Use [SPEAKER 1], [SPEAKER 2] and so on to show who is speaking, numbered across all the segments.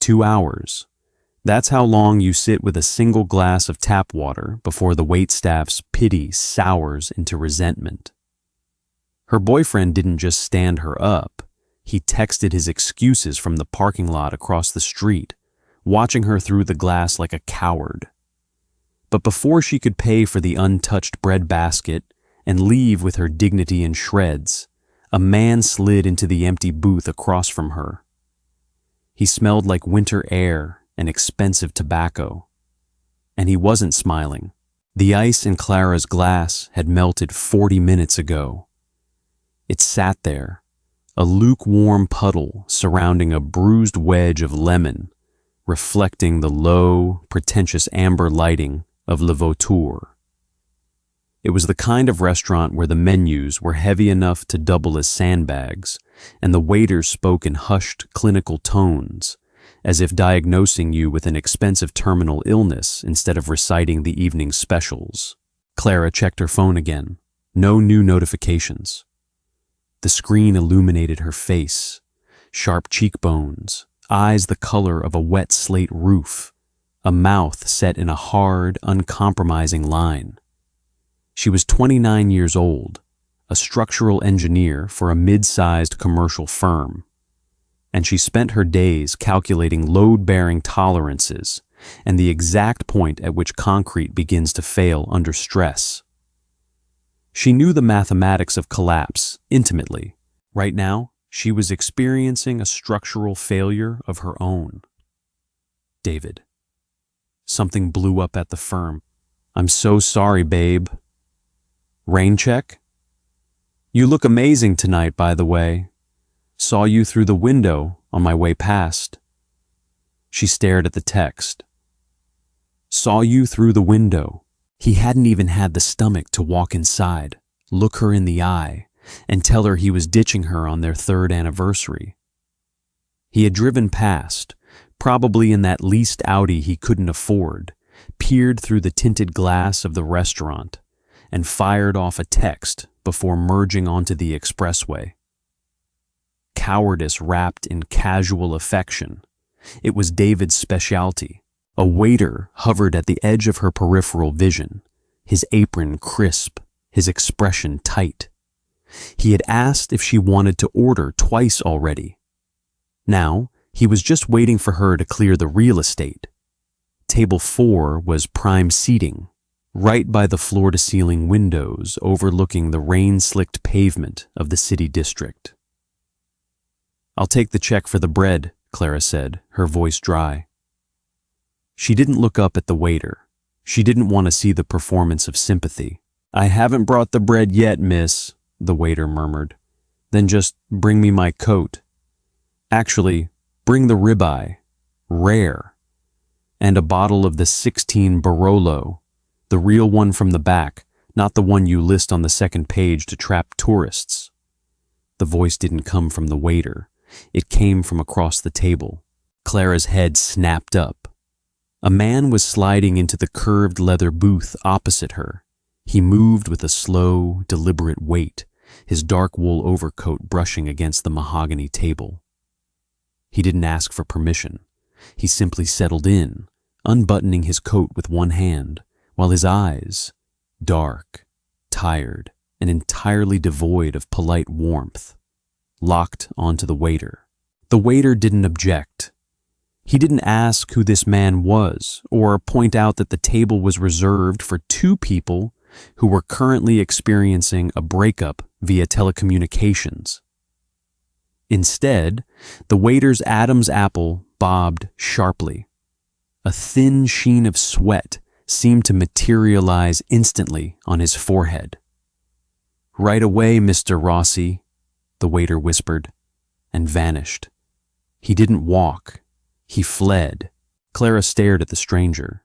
[SPEAKER 1] 2 hours. That's how long you sit with a single glass of tap water before the waitstaff's pity sours into resentment. Her boyfriend didn't just stand her up. He texted his excuses from the parking lot across the street, watching her through the glass like a coward. But before she could pay for the untouched bread basket and leave with her dignity in shreds, a man slid into the empty booth across from her. He smelled like winter air and expensive tobacco. And he wasn't smiling. The ice in Clara's glass had melted 40 minutes ago. It sat there, a lukewarm puddle surrounding a bruised wedge of lemon, reflecting the low, pretentious amber lighting of Le Vautour. It was the kind of restaurant where the menus were heavy enough to double as sandbags, and the waiters spoke in hushed, clinical tones, as if diagnosing you with an expensive terminal illness instead of reciting the evening specials. Clara checked her phone again. No new notifications. The screen illuminated her face, sharp cheekbones, eyes the color of a wet slate roof, a mouth set in a hard, uncompromising line. She was 29 years old, a structural engineer for a mid-sized commercial firm, and she spent her days calculating load-bearing tolerances and the exact point at which concrete begins to fail under stress. She knew the mathematics of collapse intimately. Right now, she was experiencing a structural failure of her own. David. Something blew up at the firm. I'm so sorry, babe. Rain check? You look amazing tonight, by the way. Saw you through the window on my way past. She stared at the text. Saw you through the window. He hadn't even had the stomach to walk inside, look her in the eye, and tell her he was ditching her on their 3rd anniversary. He had driven past, probably in that leased Audi he couldn't afford, peered through the tinted glass of the restaurant, and fired off a text before merging onto the expressway. Cowardice wrapped in casual affection. It was David's specialty. A waiter hovered at the edge of her peripheral vision, his apron crisp, his expression tight. He had asked if she wanted to order twice already. Now, he was just waiting for her to clear the real estate. Table 4 was prime seating, right by the floor-to-ceiling windows overlooking the rain-slicked pavement of the city district. I'll take the check for the bread, Clara said, her voice dry. She didn't look up at the waiter. She didn't want to see the performance of sympathy. I haven't brought the bread yet, miss, the waiter murmured. Then just bring me my coat. Actually, bring the ribeye, rare, and a bottle of the 16 Barolo, the real one from the back, not the one you list on the 2nd page to trap tourists. The voice didn't come from the waiter. It came from across the table. Clara's head snapped up. A man was sliding into the curved leather booth opposite her. He moved with a slow, deliberate weight, his dark wool overcoat brushing against the mahogany table. He didn't ask for permission. He simply settled in, unbuttoning his coat with one hand, while his eyes, dark, tired, and entirely devoid of polite warmth, locked onto the waiter. The waiter didn't object. He didn't ask who this man was or point out that the table was reserved for 2 people who were currently experiencing a breakup via telecommunications. Instead, the waiter's Adam's apple bobbed sharply. A thin sheen of sweat seemed to materialize instantly on his forehead. Right away, Mr. Rossi, the waiter whispered, and vanished. He didn't walk. He fled. Clara stared at the stranger.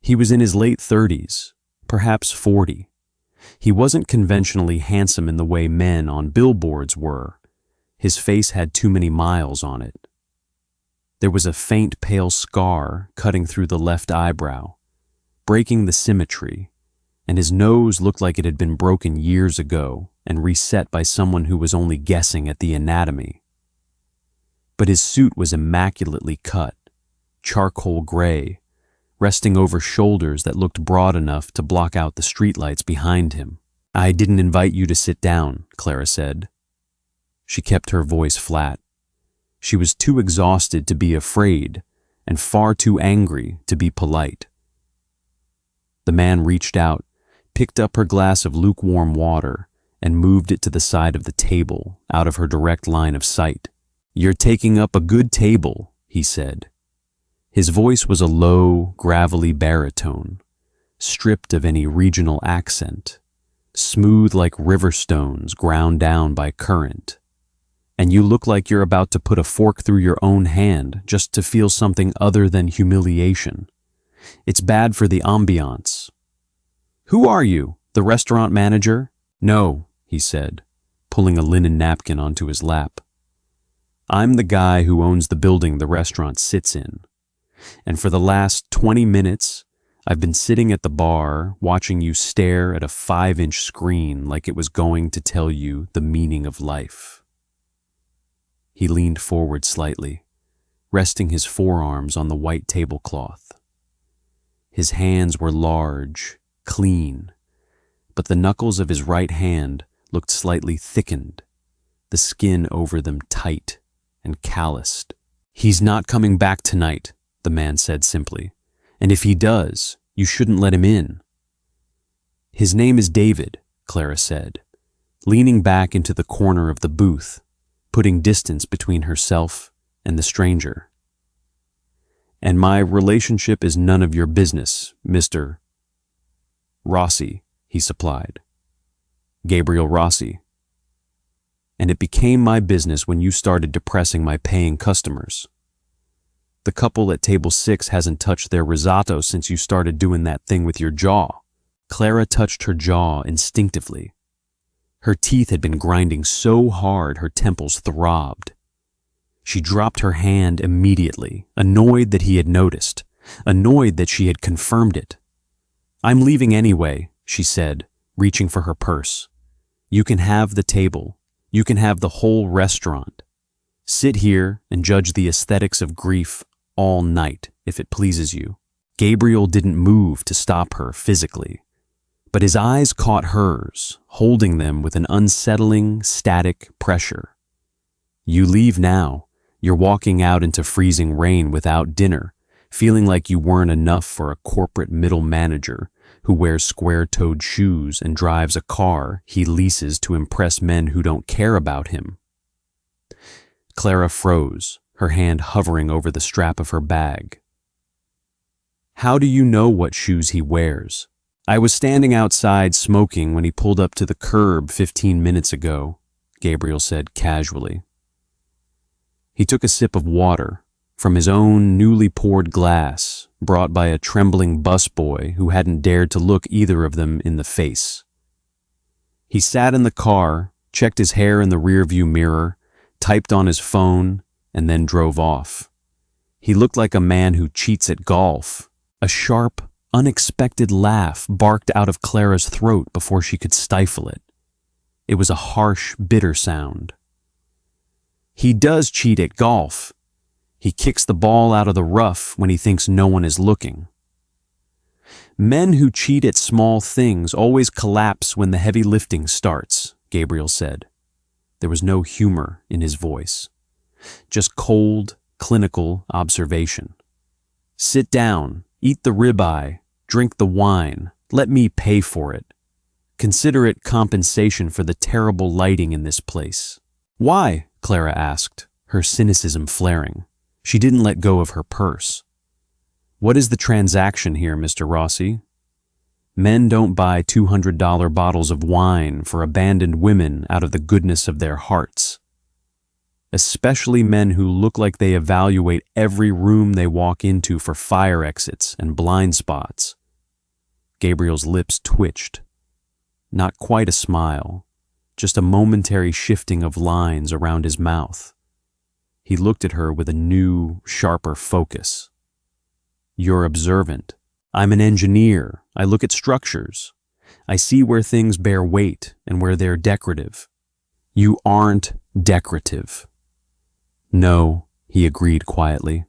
[SPEAKER 1] He was in his late 30s, perhaps 40. He wasn't conventionally handsome in the way men on billboards were. His face had too many miles on it. There was a faint pale scar cutting through the left eyebrow, breaking the symmetry, and his nose looked like it had been broken years ago and reset by someone who was only guessing at the anatomy. but his suit was immaculately cut, charcoal gray, resting over shoulders that looked broad enough to block out the streetlights behind him. "I didn't invite you to sit down," Clara said. She kept her voice flat. She was too exhausted to be afraid and far too angry to be polite. The man reached out, picked up her glass of lukewarm water, and moved it to the side of the table, out of her direct line of sight. "You're taking up a good table," he said. His voice was a low, gravelly baritone, stripped of any regional accent, smooth like river stones ground down by current. "And you look like you're about to put a fork through your own hand just to feel something other than humiliation. It's bad for the ambiance." "Who are you, the restaurant manager?" "No," he said, pulling a linen napkin onto his lap. "I'm the guy who owns the building the restaurant sits in. And for the last 20 minutes, I've been sitting at the bar watching you stare at a 5-inch screen like it was going to tell you the meaning of life." He leaned forward slightly, resting his forearms on the white tablecloth. His hands were large, clean, but the knuckles of his right hand looked slightly thickened, the skin over them tight and calloused. "He's not coming back tonight," the man said simply. "And if he does, you shouldn't let him in." "His name is David," Clara said, leaning back into the corner of the booth, putting distance between herself and the stranger. "And my relationship is none of your business, Mr. Rossi," he supplied. "Gabriel Rossi. And it became my business when you started depressing my paying customers. The couple at table 6 hasn't touched their risotto since you started doing that thing with your jaw." Clara touched her jaw instinctively. Her teeth had been grinding so hard her temples throbbed. She dropped her hand immediately, annoyed that he had noticed, annoyed that she had confirmed it. "I'm leaving anyway," she said, reaching for her purse. "You can have the table. You can have the whole restaurant. Sit here and judge the aesthetics of grief all night, if it pleases you." Gabriel didn't move to stop her physically, but his eyes caught hers, holding them with an unsettling, static pressure. "You leave now. You're walking out into freezing rain without dinner, feeling like you weren't enough for a corporate middle manager who wears square-toed shoes and drives a car he leases to impress men who don't care about him." Clara froze, her hand hovering over the strap of her bag. "How do you know what shoes he wears?" "I was standing outside smoking when he pulled up to the curb 15 minutes ago," Gabriel said casually. He took a sip of water from his own newly poured glass, brought by a trembling busboy who hadn't dared to look either of them in the face. He sat in the car, checked his hair in the rearview mirror, typed on his phone, and then drove off. He looked like a man who cheats at golf. A sharp, unexpected laugh barked out of Clara's throat before she could stifle it. It was a harsh, bitter sound. "He does cheat at golf. He kicks the ball out of the rough when he thinks no one is looking." "Men who cheat at small things always collapse when the heavy lifting starts," Gabriel said. There was no humor in his voice, just cold, clinical observation. "Sit down, eat the ribeye, drink the wine, let me pay for it. Consider it compensation for the terrible lighting in this place." "Why?" Clara asked, her cynicism flaring. She didn't let go of her purse. "What is the transaction here, Mr. Rossi? Men don't buy $200 bottles of wine for abandoned women out of the goodness of their hearts. Especially men who look like they evaluate every room they walk into for fire exits and blind spots." Gabriel's lips twitched. Not quite a smile, just a momentary shifting of lines around his mouth. He looked at her with a new, sharper focus. "You're observant. I'm an engineer. I look at structures. I see where things bear weight and where they're decorative. You aren't decorative." No, he agreed quietly.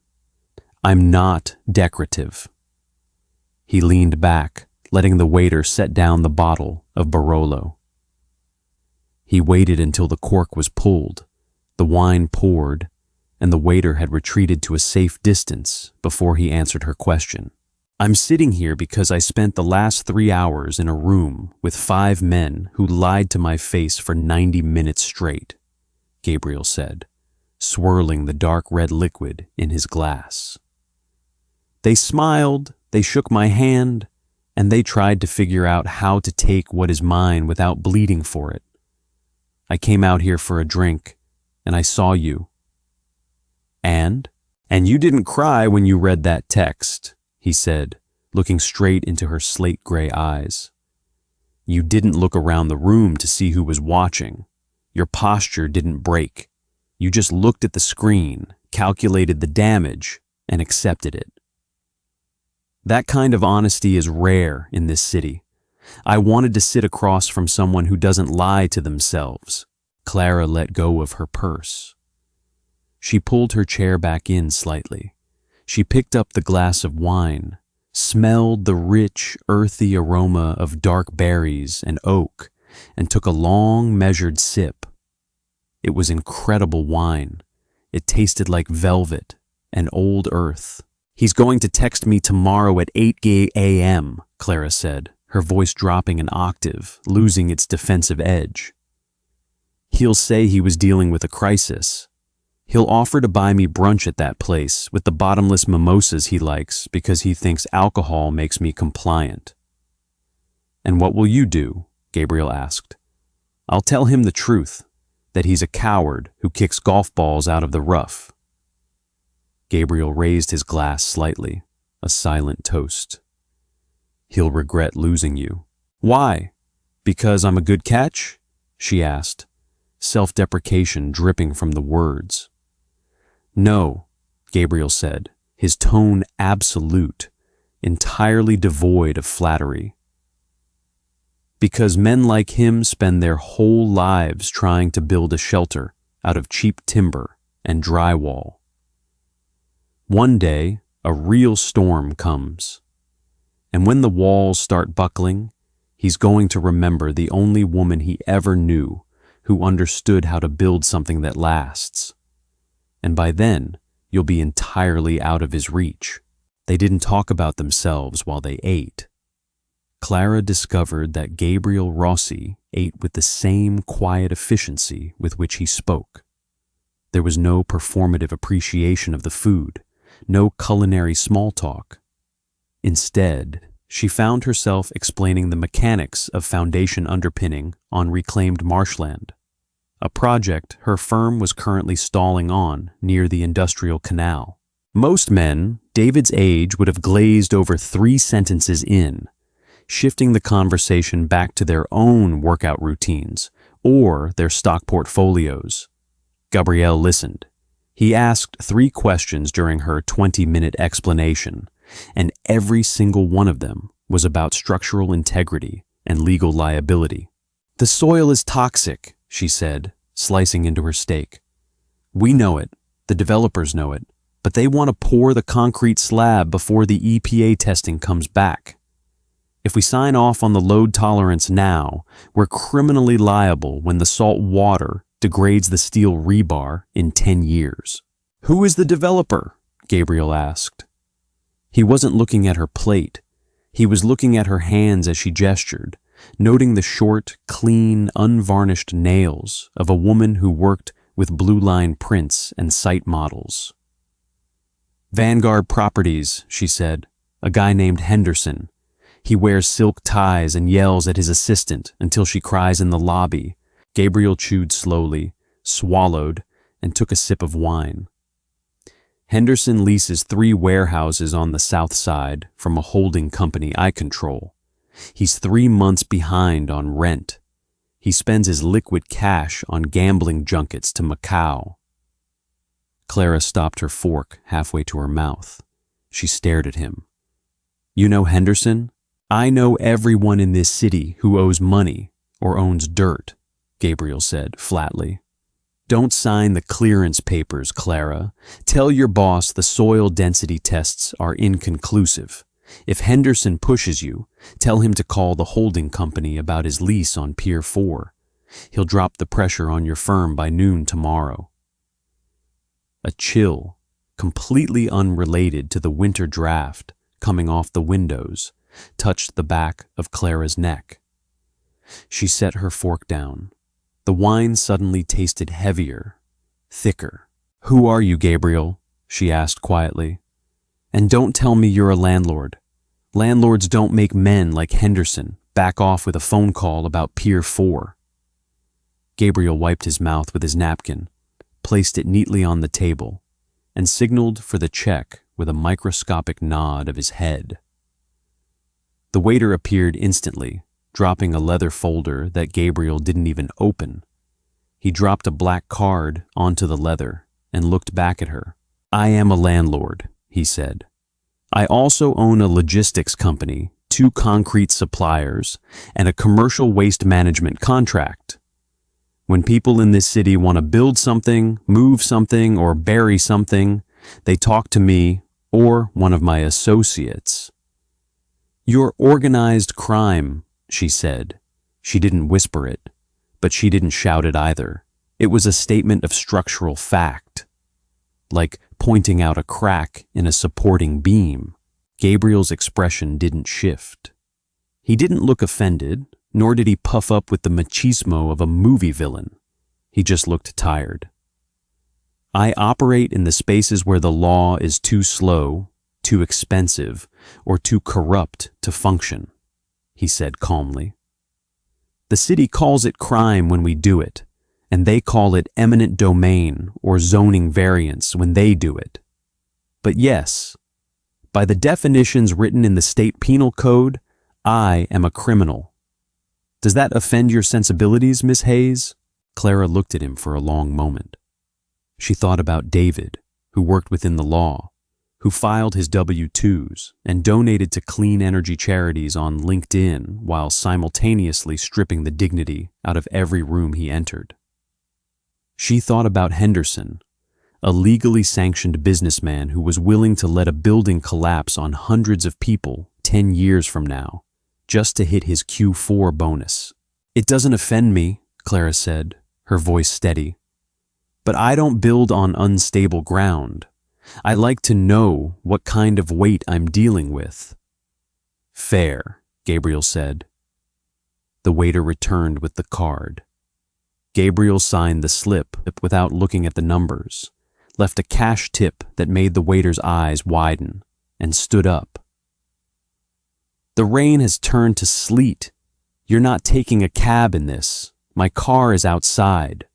[SPEAKER 1] I'm not decorative. He leaned back, letting the waiter set down the bottle of Barolo. He waited until the cork was pulled, the wine poured, and the waiter had retreated to a safe distance before he answered her question. I'm sitting here because I spent the last 3 hours in a room with 5 men who lied to my face for 90 minutes straight, Gabriel said, swirling the dark red liquid in his glass. They smiled, they shook my hand, and they tried to figure out how to take what is mine without bleeding for it. I came out here for a drink, and I saw you. And you didn't cry when you read that text, he said, looking straight into her slate-gray eyes. You didn't look around the room to see who was watching. Your posture didn't break. You just looked at the screen, calculated the damage, and accepted it. That kind of honesty is rare in this city. I wanted to sit across from someone who doesn't lie to themselves. Clara let go of her purse. She pulled her chair back in slightly. She picked up the glass of wine, smelled the rich, earthy aroma of dark berries and oak, and took a long, measured sip. It was incredible wine. It tasted like velvet and old earth. He's going to text me tomorrow at 8 a.m., Clara said, her voice dropping an octave, losing its defensive edge. He'll say he was dealing with a crisis. He'll offer to buy me brunch at that place with the bottomless mimosas he likes because he thinks alcohol makes me compliant. And what will you do? Gabriel asked. I'll tell him the truth, that he's a coward who kicks golf balls out of the rough. Gabriel raised his glass slightly, a silent toast. He'll regret losing you. Why? Because I'm a good catch? She asked, self-deprecation dripping from the words. No, Gabriel said, his tone absolute, entirely devoid of flattery. Because men like him spend their whole lives trying to build a shelter out of cheap timber and drywall. One day, a real storm comes, and when the walls start buckling, he's going to remember the only woman he ever knew who understood how to build something that lasts. And by then, you'll be entirely out of his reach. They didn't talk about themselves while they ate. Clara discovered that Gabriel Rossi ate with the same quiet efficiency with which he spoke. There was no performative appreciation of the food, no culinary small talk. Instead, she found herself explaining the mechanics of foundation underpinning on reclaimed marshland, a project her firm was currently stalling on near the industrial canal. Most men, David's age, would have glazed over 3 sentences in, shifting the conversation back to their own workout routines or their stock portfolios. Gabriel listened. He asked 3 questions during her 20-minute explanation, and every single one of them was about structural integrity and legal liability. The soil is toxic, she said, slicing into her steak. We know it, the developers know it, but they want to pour the concrete slab before the EPA testing comes back. If we sign off on the load tolerance now, we're criminally liable when the salt water degrades the steel rebar in 10 years. Who is the developer? Gabriel asked. He wasn't looking at her plate. He was looking at her hands as she gestured, noting the short, clean, unvarnished nails of a woman who worked with blue line prints and site models. Vanguard Properties, she said, a guy named Henderson. He wears silk ties and yells at his assistant until she cries in the lobby. Gabriel chewed slowly, swallowed, and took a sip of wine. Henderson leases 3 warehouses on the south side from a holding company I control. He's 3 months behind on rent. He spends his liquid cash on gambling junkets to Macau. Clara stopped her fork halfway to her mouth. She stared at him. You know Henderson? I know everyone in this city who owes money or owns dirt, Gabriel said flatly. Don't sign the clearance papers, Clara. Tell your boss the soil density tests are inconclusive. If Henderson pushes you, tell him to call the holding company about his lease on Pier 4. He'll drop the pressure on your firm by noon tomorrow. A chill, completely unrelated to the winter draft coming off the windows, touched the back of Clara's neck. She set her fork down. The wine suddenly tasted heavier, thicker. "Who are you, Gabriel?" she asked quietly. "And don't tell me you're a landlord. Landlords don't make men like Henderson back off with a phone call about Pier 4. Gabriel wiped his mouth with his napkin, placed it neatly on the table, and signaled for the check with a microscopic nod of his head. The waiter appeared instantly, dropping a leather folder that Gabriel didn't even open. He dropped a black card onto the leather and looked back at her. "I am a landlord," he said. "I also own a logistics company, 2 concrete suppliers, and a commercial waste management contract. When people in this city want to build something, move something, or bury something, they talk to me or one of my associates." "You're organized crime," she said. She didn't whisper it, but she didn't shout it either. It was a statement of structural fact, like pointing out a crack in a supporting beam. Gabriel's expression didn't shift. He didn't look offended, nor did he puff up with the machismo of a movie villain. He just looked tired. "I operate in the spaces where the law is too slow, too expensive, or too corrupt to function," he said calmly. "The city calls it crime when we do it, and they call it eminent domain or zoning variance when they do it. But yes, by the definitions written in the state penal code, I am a criminal. Does that offend your sensibilities, Miss Hayes?" Clara looked at him for a long moment. She thought about David, who worked within the law, who filed his W-2s and donated to clean energy charities on LinkedIn while simultaneously stripping the dignity out of every room he entered. She thought about Henderson, a legally sanctioned businessman who was willing to let a building collapse on hundreds of people 10 years from now, just to hit his Q4 bonus. "It doesn't offend me," Clara said, her voice steady. "But I don't build on unstable ground. I like to know what kind of weight I'm dealing with." "Fair," Gabriel said. The waiter returned with the card. Gabriel signed the slip without looking at the numbers, left a cash tip that made the waiter's eyes widen, and stood up. "The rain has turned to sleet. You're not taking a cab in this. My car is outside."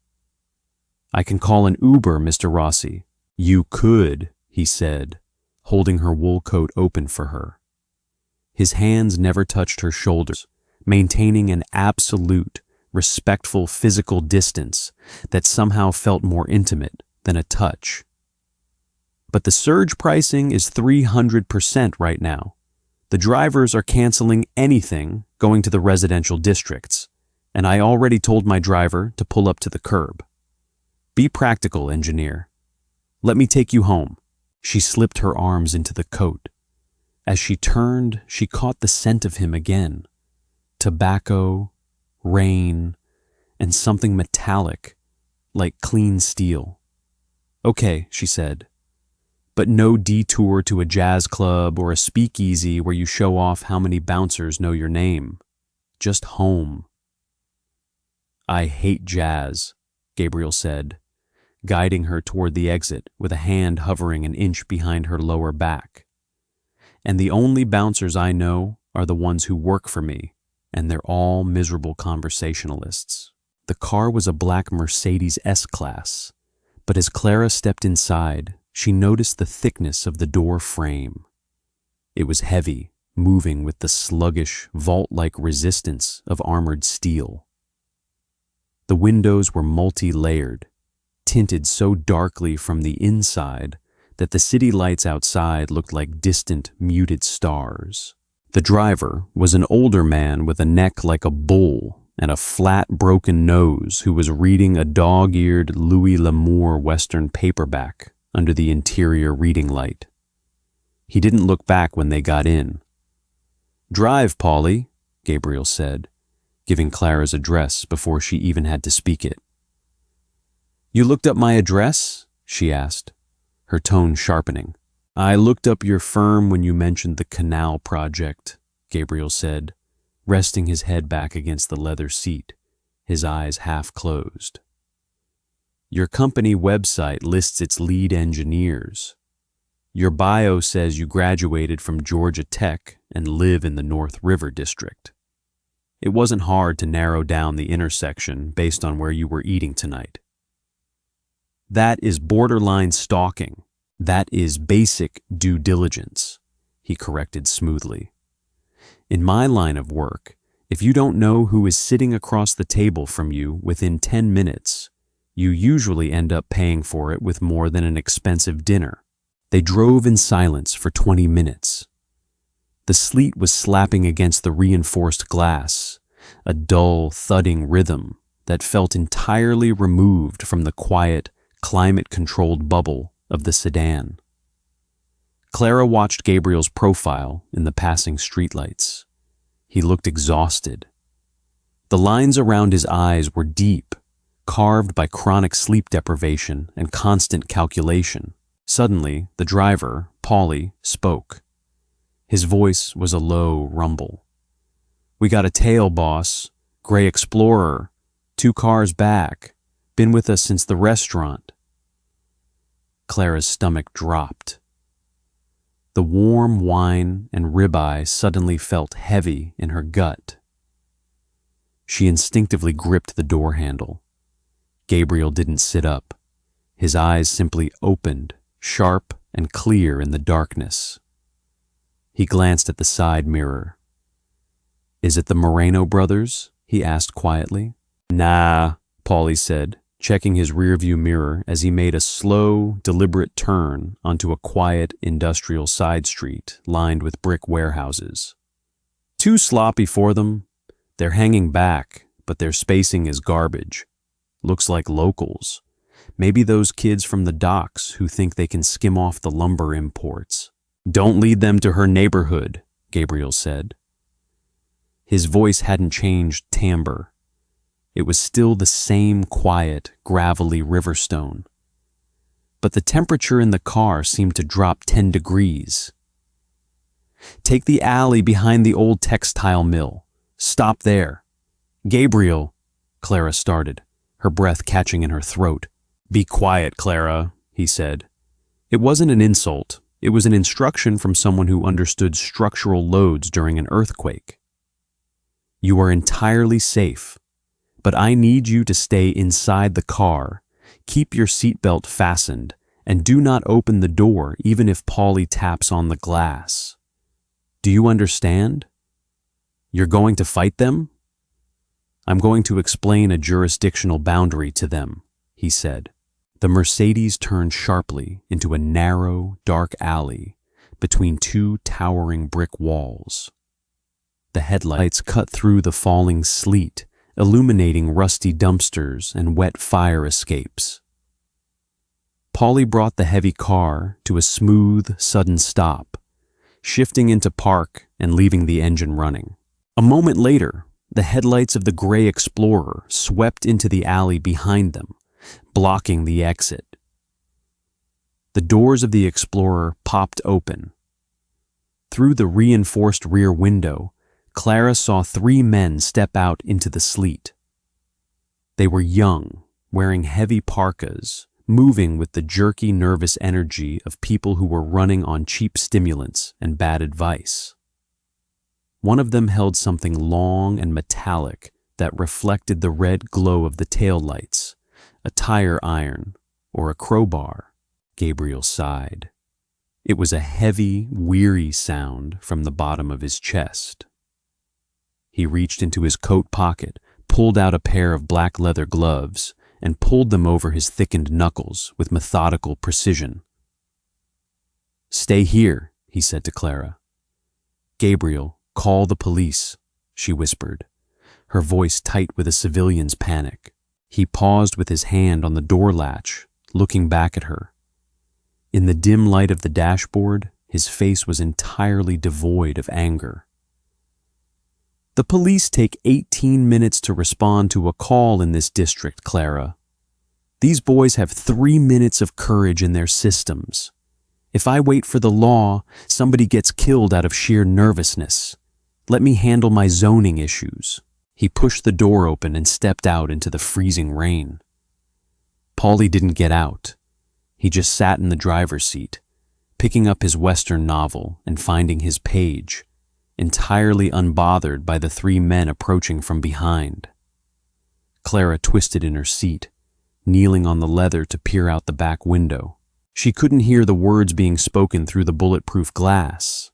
[SPEAKER 1] "I can call an Uber, Mr. Rossi." "You could," he said, holding her wool coat open for her. His hands never touched her shoulders, maintaining an absolute, respectful physical distance that somehow felt more intimate than a touch. "But the surge pricing is 300% right now. The drivers are canceling anything going to the residential districts, and I already told my driver to pull up to the curb. Be practical, engineer. Let me take you home." She slipped her arms into the coat. As she turned, she caught the scent of him again. Tobacco, rain, and something metallic, like clean steel. "Okay," she said. "But no detour to a jazz club or a speakeasy where you show off how many bouncers know your name. Just home." "I hate jazz," Gabriel said, guiding her toward the exit with a hand hovering an inch behind her lower back. "And the only bouncers I know are the ones who work for me, and they're all miserable conversationalists." The car was a black Mercedes S-Class, but as Clara stepped inside, she noticed the thickness of the door frame. It was heavy, moving with the sluggish, vault-like resistance of armored steel. The windows were multi-layered, tinted so darkly from the inside that the city lights outside looked like distant, muted stars. The driver was an older man with a neck like a bull and a flat, broken nose who was reading a dog-eared Louis L'Amour Western paperback under the interior reading light. He didn't look back when they got in. "Drive, Polly," Gabriel said, giving Clara's address before she even had to speak it. "You looked up my address?" she asked, her tone sharpening. "I looked up your firm when you mentioned the canal project," Gabriel said, resting his head back against the leather seat, his eyes half closed. "Your company website lists its lead engineers. Your bio says you graduated from Georgia Tech and live in the North River District. It wasn't hard to narrow down the intersection based on where you were eating tonight." "That is borderline stalking. That is basic due diligence," he corrected smoothly. "In my line of work, if you don't know who is sitting across the table from you within 10 minutes, you usually end up paying for it with more than an expensive dinner." They drove in silence for 20 minutes. The sleet was slapping against the reinforced glass, a dull, thudding rhythm that felt entirely removed from the quiet, climate-controlled bubble of the sedan. Clara watched Gabriel's profile in the passing streetlights. He looked exhausted. The lines around his eyes were deep, carved by chronic sleep deprivation and constant calculation. Suddenly, the driver, Paulie, spoke. His voice was a low rumble. "We got a tail, boss. Gray Explorer. 2 cars back. Been with us since the restaurant." Clara's stomach dropped. The warm wine and ribeye suddenly felt heavy in her gut. She instinctively gripped the door handle. Gabriel didn't sit up. His eyes simply opened, sharp and clear in the darkness. He glanced at the side mirror. "Is it the Moreno brothers?" he asked quietly. "Nah," Paulie said, checking his rearview mirror as he made a slow, deliberate turn onto a quiet industrial side street lined with brick warehouses. "Too sloppy for them. They're hanging back, but their spacing is garbage. Looks like locals. Maybe those kids from the docks who think they can skim off the lumber imports." "Don't lead them to her neighborhood," Gabriel said. His voice hadn't changed timbre. It was still the same quiet, gravelly Riverstone. But the temperature in the car seemed to drop 10 degrees. "Take the alley behind the old textile mill. Stop there." "Gabriel," Clara started, her breath catching in her throat. "Be quiet, Clara," he said. It wasn't an insult. It was an instruction from someone who understood structural loads during an earthquake. "You are entirely safe, but I need you to stay inside the car, keep your seatbelt fastened, and do not open the door even if Paulie taps on the glass. Do you understand? You're going to fight them?" "I'm going to explain a jurisdictional boundary to them," he said. The Mercedes turned sharply into a narrow, dark alley between 2 towering brick walls. The headlights cut through the falling sleet, illuminating rusty dumpsters and wet fire escapes. Paulie brought the heavy car to a smooth, sudden stop, shifting into park and leaving the engine running. A moment later, the headlights of the Gray Explorer swept into the alley behind them, blocking the exit. The doors of the Explorer popped open. Through the reinforced rear window, Clara saw 3 men step out into the sleet. They were young, wearing heavy parkas, moving with the jerky, nervous energy of people who were running on cheap stimulants and bad advice. One of them held something long and metallic that reflected the red glow of the taillights, a tire iron or a crowbar. Gabriel sighed. It was a heavy, weary sound from the bottom of his chest. He reached into his coat pocket, pulled out a pair of black leather gloves, and pulled them over his thickened knuckles with methodical precision. "Stay here," he said to Clara. "Gabriel, call the police," she whispered. her voice tight with a civilian's panic. He paused with his hand on the door latch, looking back at her. In the dim light of the dashboard, his face was entirely devoid of anger. The police take 18 minutes to respond to a call in this district, Clara. These boys have 3 minutes of courage in their systems. If I wait for the law, somebody gets killed out of sheer nervousness. Let me handle my zoning issues. He pushed the door open and stepped out into the freezing rain. Paulie didn't get out. He just sat in the driver's seat, picking up his Western novel and finding his page, entirely unbothered by the 3 men approaching from behind. Clara twisted in her seat, kneeling on the leather to peer out the back window. She couldn't hear the words being spoken through the bulletproof glass.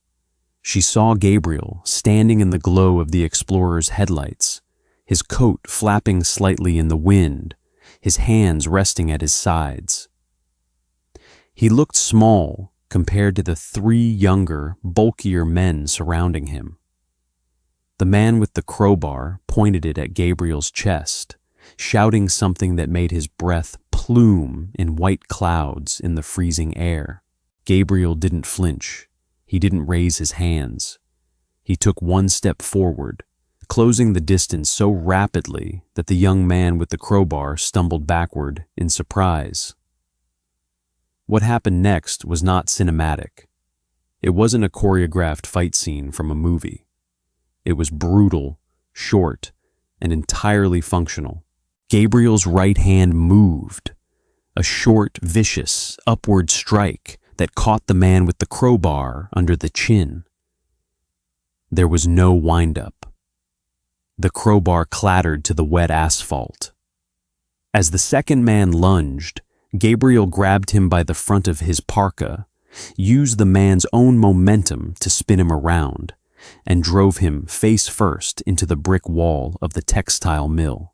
[SPEAKER 1] She saw Gabriel standing in the glow of the Explorer's headlights, his coat flapping slightly in the wind, his hands resting at his sides. He looked small compared to the 3 younger, bulkier men surrounding him. The man with the crowbar pointed it at Gabriel's chest, shouting something that made his breath plume in white clouds in the freezing air. Gabriel didn't flinch. He didn't raise his hands. He took 1 step forward, closing the distance so rapidly that the young man with the crowbar stumbled backward in surprise. What happened next was not cinematic. It wasn't a choreographed fight scene from a movie. It was brutal, short, and entirely functional. Gabriel's right hand moved, a short, vicious, upward strike that caught the man with the crowbar under the chin. There was no wind-up. The crowbar clattered to the wet asphalt. As the second man lunged, Gabriel grabbed him by the front of his parka, used the man's own momentum to spin him around, and drove him face first into the brick wall of the textile mill.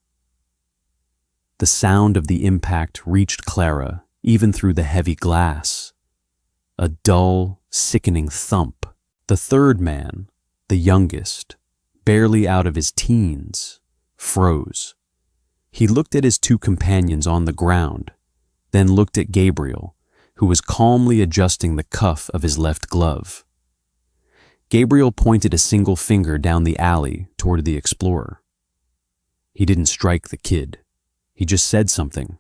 [SPEAKER 1] The sound of the impact reached Clara even through the heavy glass. A dull, sickening thump. The third man, the youngest, barely out of his teens, froze. He looked at his 2 companions on the ground, then looked at Gabriel, who was calmly adjusting the cuff of his left glove. Gabriel pointed a single finger down the alley toward the Explorer. He didn't strike the kid. He just said something,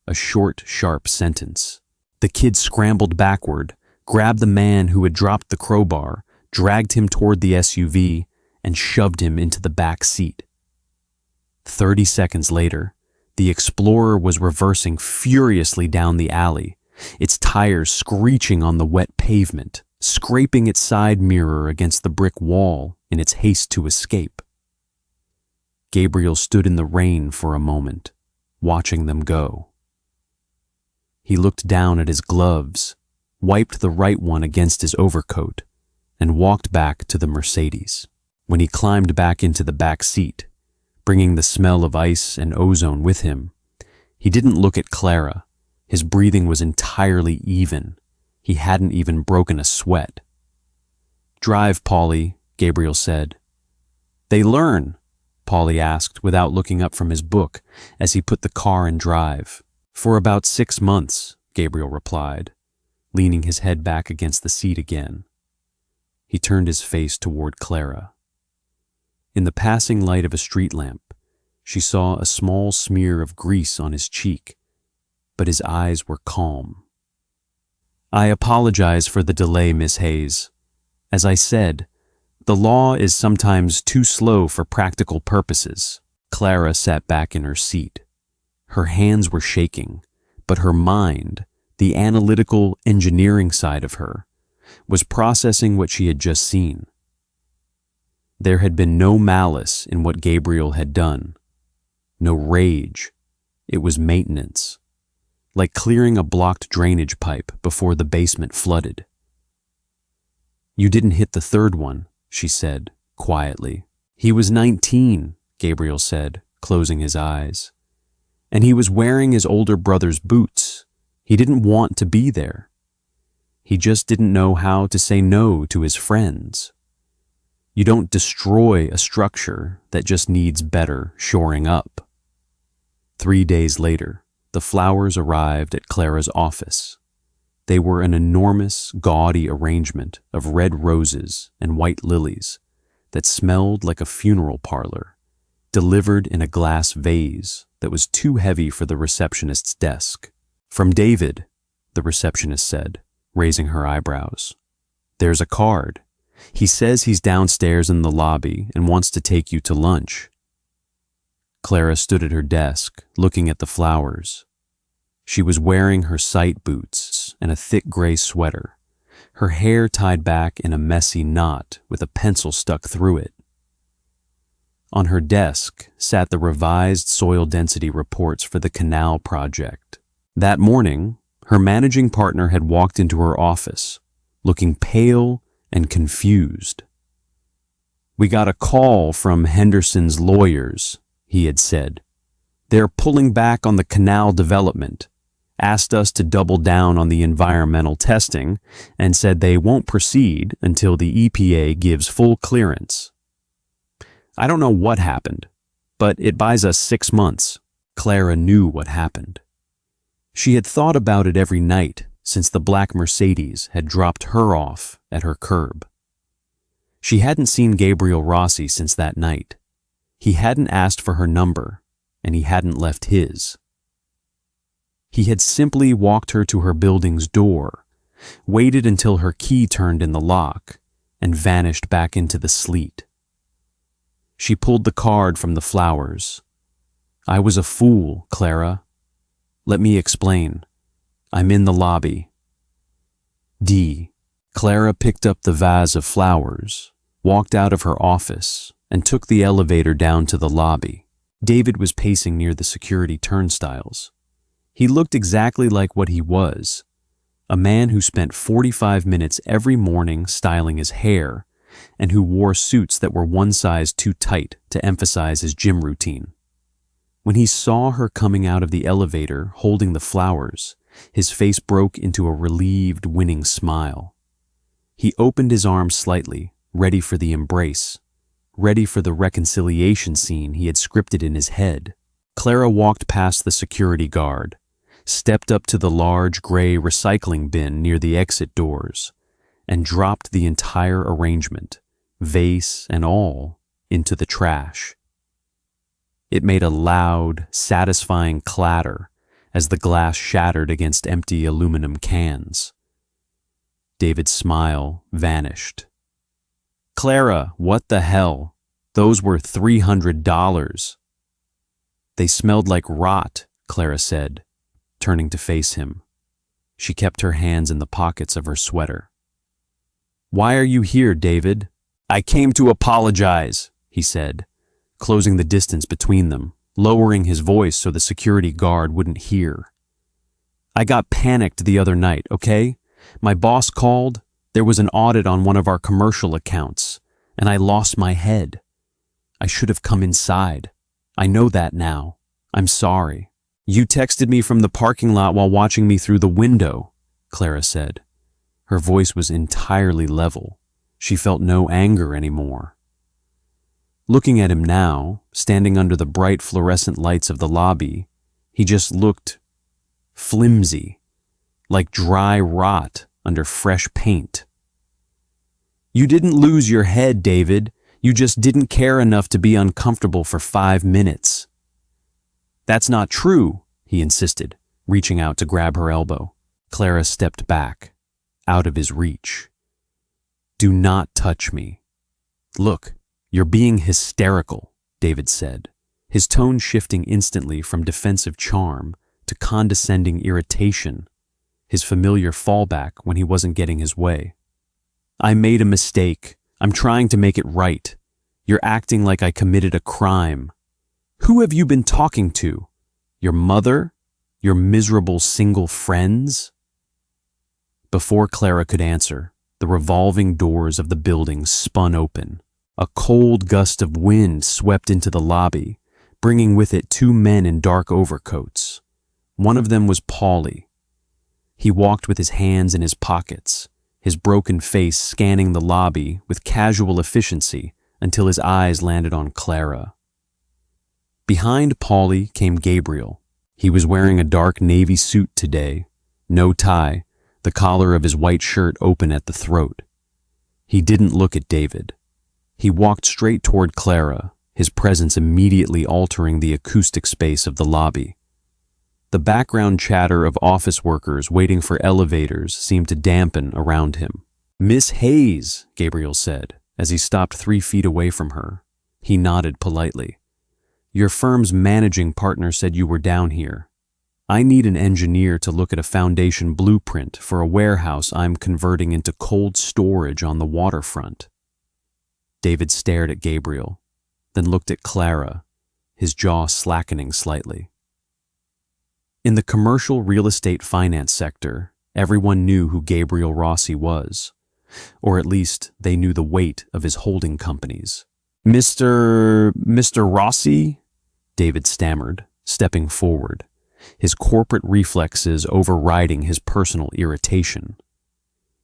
[SPEAKER 1] a short, sharp sentence. The kid scrambled backward, grabbed the man who had dropped the crowbar, dragged him toward the SUV, and shoved him into the back seat. 30 seconds later, the Explorer was reversing furiously down the alley, its tires screeching on the wet pavement, scraping its side mirror against the brick wall in its haste to escape. Gabriel stood in the rain for a moment, watching them go. He looked down at his gloves, wiped the right one against his overcoat, and walked back to the Mercedes. When he climbed back into the back seat, bringing the smell of ice and ozone with him, he didn't look at Clara. His breathing was entirely even. He hadn't even broken a sweat. "Drive, Paulie," Gabriel said. "They learn?" Paulie asked without looking up from his book as he put the car in drive. "For about 6 months," Gabriel replied, leaning his head back against the seat again. He turned his face toward Clara. In the passing light of a street lamp, she saw a small smear of grease on his cheek, but his eyes were calm. "I apologize for the delay, Miss Hayes. As I said, the law is sometimes too slow for practical purposes." Clara sat back in her seat. Her hands were shaking, but her mind, the analytical engineering side of her, was processing what she had just seen. There had been no malice in what Gabriel had done, no rage. It was maintenance, like clearing a blocked drainage pipe before the basement flooded. "You didn't hit the third one," she said, quietly. "He was 19, Gabriel said, closing his eyes. "And he was wearing his older brother's boots. He didn't want to be there. He just didn't know how to say no to his friends. You don't destroy a structure that just needs better shoring up. 3 days later, the flowers arrived at Clara's office. They were an enormous, gaudy arrangement of red roses and white lilies that smelled like a funeral parlor, delivered in a glass vase that was too heavy for the receptionist's desk. "From David," the receptionist said, raising her eyebrows. "There's a card. He says he's downstairs in the lobby and wants to take you to lunch." Clara stood at her desk, looking at the flowers. She was wearing her sight boots and a thick gray sweater, her hair tied back in a messy knot with a pencil stuck through it. On her desk sat the revised soil density reports for the canal project. That morning, her managing partner had walked into her office, looking pale and confused. "We got a call from Henderson's lawyers," he had said. "They're pulling back on the canal development, asked us to double down on the environmental testing, and said they won't proceed until the EPA gives full clearance. I don't know what happened, but it buys us 6 months." Clara knew what happened. She had thought about it every night since the black Mercedes had dropped her off at her curb. She hadn't seen Gabriel Rossi since that night. He hadn't asked for her number, and he hadn't left his. He had simply walked her to her building's door, waited until her key turned in the lock, and vanished back into the sleet. She pulled the card from the flowers. "I was a fool, Clara. Let me explain. I'm in the lobby." D. Clara picked up the vase of flowers, walked out of her office, and took the elevator down to the lobby. David was pacing near the security turnstiles. He looked exactly like what he was, a man who spent 45 minutes every morning styling his hair and who wore suits that were one size too tight to emphasize his gym routine. When he saw her coming out of the elevator holding the flowers, his face broke into a relieved, winning smile. He opened his arms slightly, ready for the embrace, ready for the reconciliation scene he had scripted in his head. Clara walked past the security guard, stepped up to the large gray recycling bin near the exit doors, and dropped the entire arrangement, vase and all, into the trash. It made a loud, satisfying clatter as the glass shattered against empty aluminum cans. David's smile vanished. "Clara, what the hell? Those were $300. "They smelled like rot," Clara said, turning to face him. She kept her hands in the pockets of her sweater. "Why are you here, David?" "I came to apologize," he said, closing the distance between them, lowering his voice so the security guard wouldn't hear. "I got panicked the other night, okay? My boss called. There was an audit on one of our commercial accounts, and I lost my head. I should have come inside. I know that now. I'm sorry." "You texted me from the parking lot while watching me through the window," Clara said. Her voice was entirely level. She felt no anger anymore. Looking at him now, standing under the bright fluorescent lights of the lobby, he just looked flimsy, like dry rot under fresh paint. "You didn't lose your head, David. You just didn't care enough to be uncomfortable for 5 minutes. "That's not true," he insisted, reaching out to grab her elbow. Clara stepped back, out of his reach. "Do not touch me." "Look, you're being hysterical," David said, his tone shifting instantly from defensive charm to condescending irritation, his familiar fallback when he wasn't getting his way. "I made a mistake. I'm trying to make it right. You're acting like I committed a crime. Who have you been talking to? Your mother? Your miserable single friends?" Before Clara could answer, the revolving doors of the building spun open. A cold gust of wind swept into the lobby, bringing with it 2 men in dark overcoats. One of them was Paulie. He walked with his hands in his pockets, his broken face scanning the lobby with casual efficiency until his eyes landed on Clara. Behind Paulie came Gabriel. He was wearing a dark navy suit today, no tie, the collar of his white shirt open at the throat. He didn't look at David. He walked straight toward Clara, his presence immediately altering the acoustic space of the lobby. The background chatter of office workers waiting for elevators seemed to dampen around him. "Miss Hayes," Gabriel said, as he stopped 3 feet away from her. He nodded politely. "Your firm's managing partner said you were down here. I need an engineer to look at a foundation blueprint for a warehouse I'm converting into cold storage on the waterfront." David stared at Gabriel, then looked at Clara, his jaw slackening slightly. In the commercial real estate finance sector, everyone knew who Gabriel Rossi was, or at least they knew the weight of his holding companies. Mr. Rossi?" David stammered, stepping forward, his corporate reflexes overriding his personal irritation.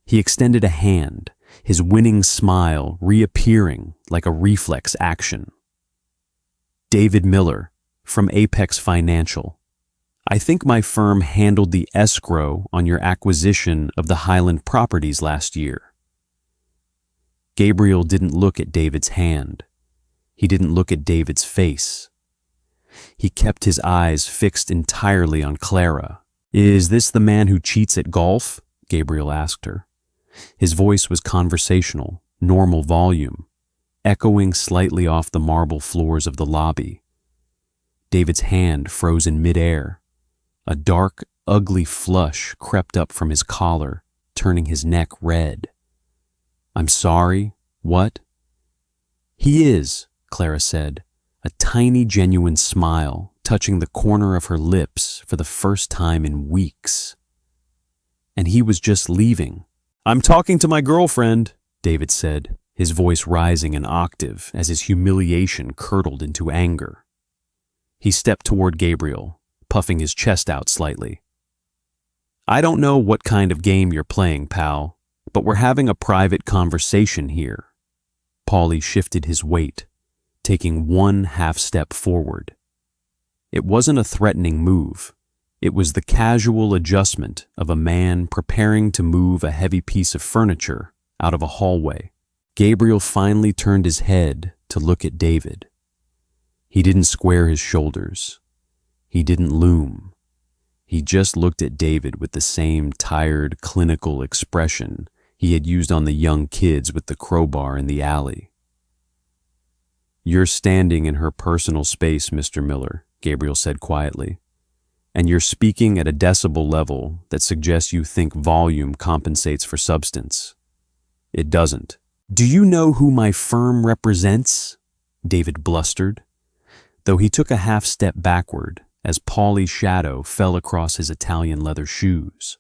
[SPEAKER 1] He extended a hand, his winning smile reappearing like a reflex action. "David Miller, from Apex Financial. I think my firm handled the escrow on your acquisition of the Highland properties last year." Gabriel didn't look at David's hand. He didn't look at David's face. He kept his eyes fixed entirely on Clara. "Is this the man who cheats at golf?" Gabriel asked her. His voice was conversational, normal volume, echoing slightly off the marble floors of the lobby. David's hand froze in midair. A dark, ugly flush crept up from his collar, turning his neck red. "I'm sorry, what?" "He is," Clara said, a tiny, genuine smile touching the corner of her lips for the first time in weeks. "And he was just leaving." "I'm talking to my girlfriend," David said, his voice rising an octave as his humiliation curdled into anger. He stepped toward Gabriel, puffing his chest out slightly. "I don't know what kind of game you're playing, pal, but we're having a private conversation here." Paulie shifted his weight, taking 1 half step forward. It wasn't a threatening move. It was the casual adjustment of a man preparing to move a heavy piece of furniture out of a hallway. Gabriel finally turned his head to look at David. He didn't square his shoulders. He didn't loom. He just looked at David with the same tired, clinical expression he had used on the young kids with the crowbar in the alley. "You're standing in her personal space, Mr. Miller," Gabriel said quietly, "and you're speaking at a decibel level that suggests you think volume compensates for substance. It doesn't." "Do you know who my firm represents?" David blustered, though he took a half step backward as Paulie's shadow fell across his Italian leather shoes.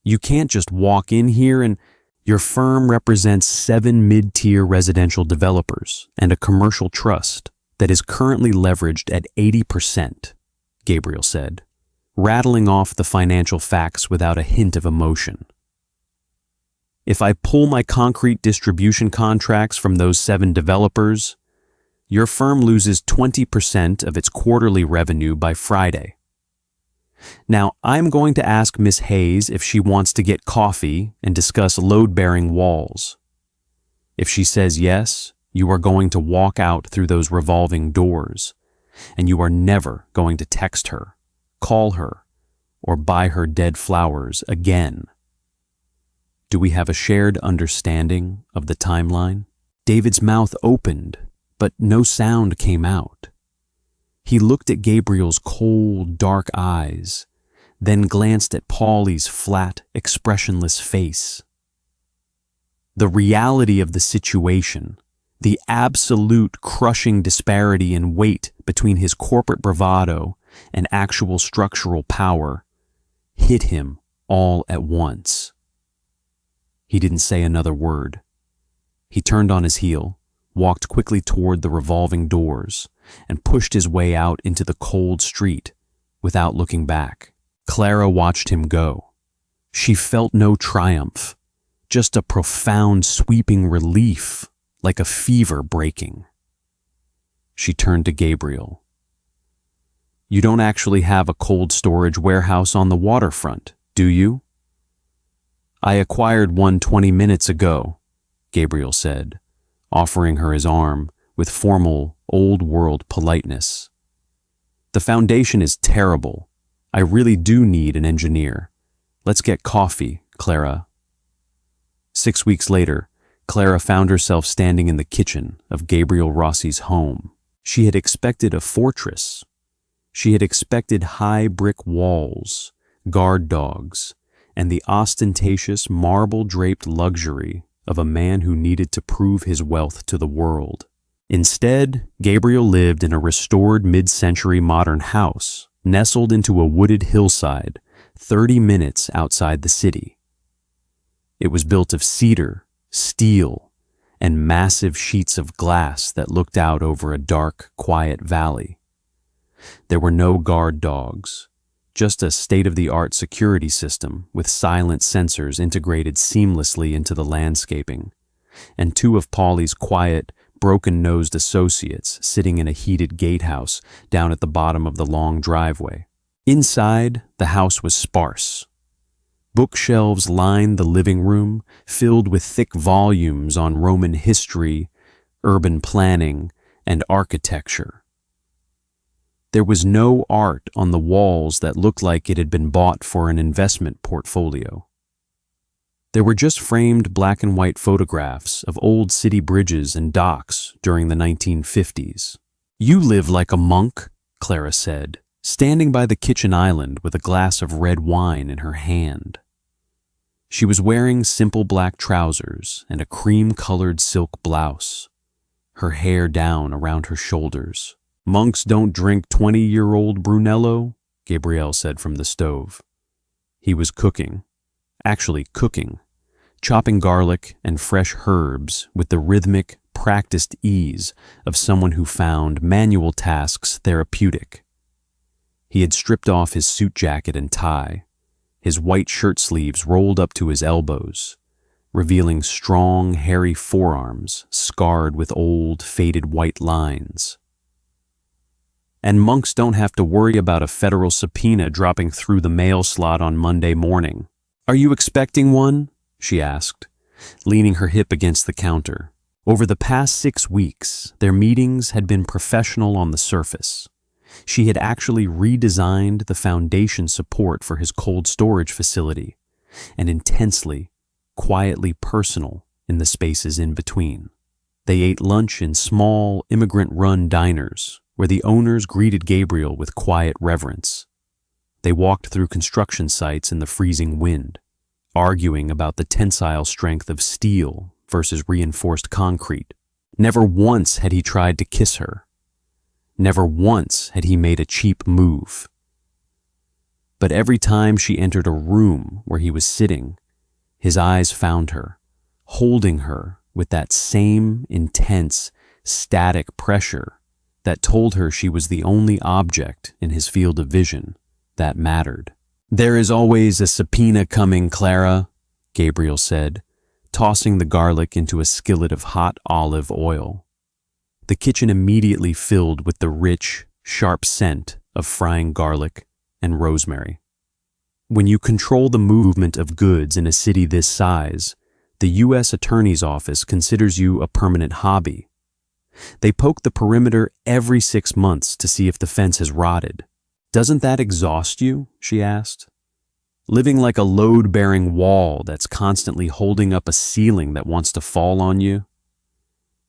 [SPEAKER 1] "You can't just walk in here and—" "Your firm represents 7 mid-tier residential developers and a commercial trust that is currently leveraged at 80%, Gabriel said, rattling off the financial facts without a hint of emotion. "If I pull my concrete distribution contracts from those 7 developers, your firm loses 20% of its quarterly revenue by Friday. Now, I'm going to ask Miss Hayes if she wants to get coffee and discuss load-bearing walls. If she says yes, you are going to walk out through those revolving doors, and you are never going to text her, call her, or buy her dead flowers again. Do we have a shared understanding of the timeline?" David's mouth opened, but no sound came out. He looked at Gabriel's cold, dark eyes, then glanced at Paulie's flat, expressionless face. The reality of the situation, the absolute crushing disparity in weight between his corporate bravado and actual structural power, hit him all at once. He didn't say another word. He turned on his heel, walked quickly toward the revolving doors, and pushed his way out into the cold street without looking back. Clara watched him go. She felt no triumph, just a profound, sweeping relief, like a fever breaking. She turned to Gabriel. "You don't actually have a cold storage warehouse on the waterfront, do you?" "I acquired one 20 minutes ago," Gabriel said, offering her his arm with formal, old-world politeness. "The foundation is terrible. I really do need an engineer. Let's get coffee, Clara." 6 weeks later, Clara found herself standing in the kitchen of Gabriel Rossi's home. She had expected a fortress. She had expected high brick walls, guard dogs, and the ostentatious marble-draped luxury of a man who needed to prove his wealth to the world. Instead, Gabriel lived in a restored mid-century modern house, nestled into a wooded hillside, 30 minutes outside the city. It was built of cedar, steel, and massive sheets of glass that looked out over a dark, quiet valley. There were no guard dogs, just a state-of-the-art security system with silent sensors integrated seamlessly into the landscaping, and 2 of Paulie's quiet, broken-nosed associates sitting in a heated gatehouse down at the bottom of the long driveway. Inside, the house was sparse. Bookshelves lined the living room, filled with thick volumes on Roman history, urban planning, and architecture. There was no art on the walls that looked like it had been bought for an investment portfolio. There were just framed black and white photographs of old city bridges and docks during the 1950s. "You live like a monk," Clara said, standing by the kitchen island with a glass of red wine in her hand. She was wearing simple black trousers and a cream-colored silk blouse, her hair down around her shoulders. "Monks don't drink 20-year-old Brunello," Gabriel said from the stove. He was cooking, chopping garlic and fresh herbs with the rhythmic, practiced ease of someone who found manual tasks therapeutic. He had stripped off his suit jacket and tie, his white shirt sleeves rolled up to his elbows, revealing strong, hairy forearms scarred with old, faded white lines. "And monks don't have to worry about a federal subpoena dropping through the mail slot on Monday morning. Are you expecting one?" she asked, leaning her hip against the counter. Over the past 6 weeks, their meetings had been professional on the surface. She had actually redesigned the foundation support for his cold storage facility, and intensely, quietly personal in the spaces in between. They ate lunch in small, immigrant-run diners, where the owners greeted Gabriel with quiet reverence. They walked through construction sites in the freezing wind, arguing about the tensile strength of steel versus reinforced concrete. Never once had he tried to kiss her. Never once had he made a cheap move. But every time she entered a room where he was sitting, his eyes found her, holding her with that same intense, static pressure that told her she was the only object in his field of vision that mattered. "There is always a subpoena coming, Clara," Gabriel said, tossing the garlic into a skillet of hot olive oil. The kitchen immediately filled with the rich, sharp scent of frying garlic and rosemary. When you control the movement of goods in a city this size, the U.S. Attorney's Office considers you a permanent hobby. They poke the perimeter every 6 months to see if the fence has rotted. "Doesn't that exhaust you?" she asked. "Living like a load-bearing wall that's constantly holding up a ceiling that wants to fall on you?"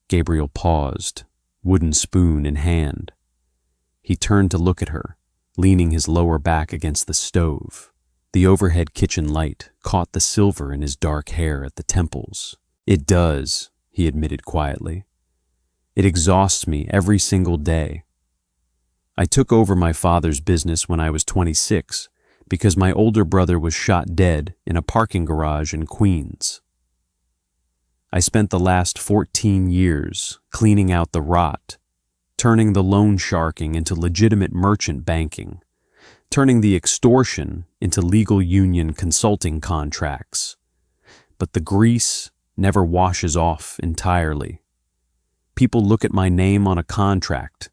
[SPEAKER 1] Gabriel paused, wooden spoon in hand. He turned to look at her, leaning his lower back against the stove. The overhead kitchen light caught the silver in his dark hair at the temples. "It does," he admitted quietly. "It exhausts me every single day. I took over my father's business when I was 26 because my older brother was shot dead in a parking garage in Queens. I spent the last 14 years cleaning out the rot, turning the loan sharking into legitimate merchant banking, turning the extortion into legal union consulting contracts. but the grease never washes off entirely. People look at my name on a contract,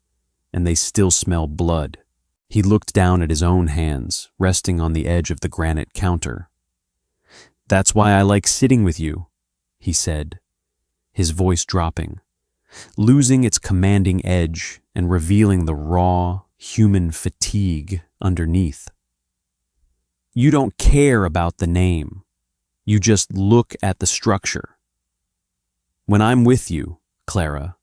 [SPEAKER 1] and they still smell blood. He looked down at his own hands, resting on the edge of the granite counter. "That's why I like sitting with you," he said, his voice dropping, losing its commanding edge and revealing the raw, human fatigue underneath. "You don't care about the name. You just look at the structure. When I'm with you, Clara,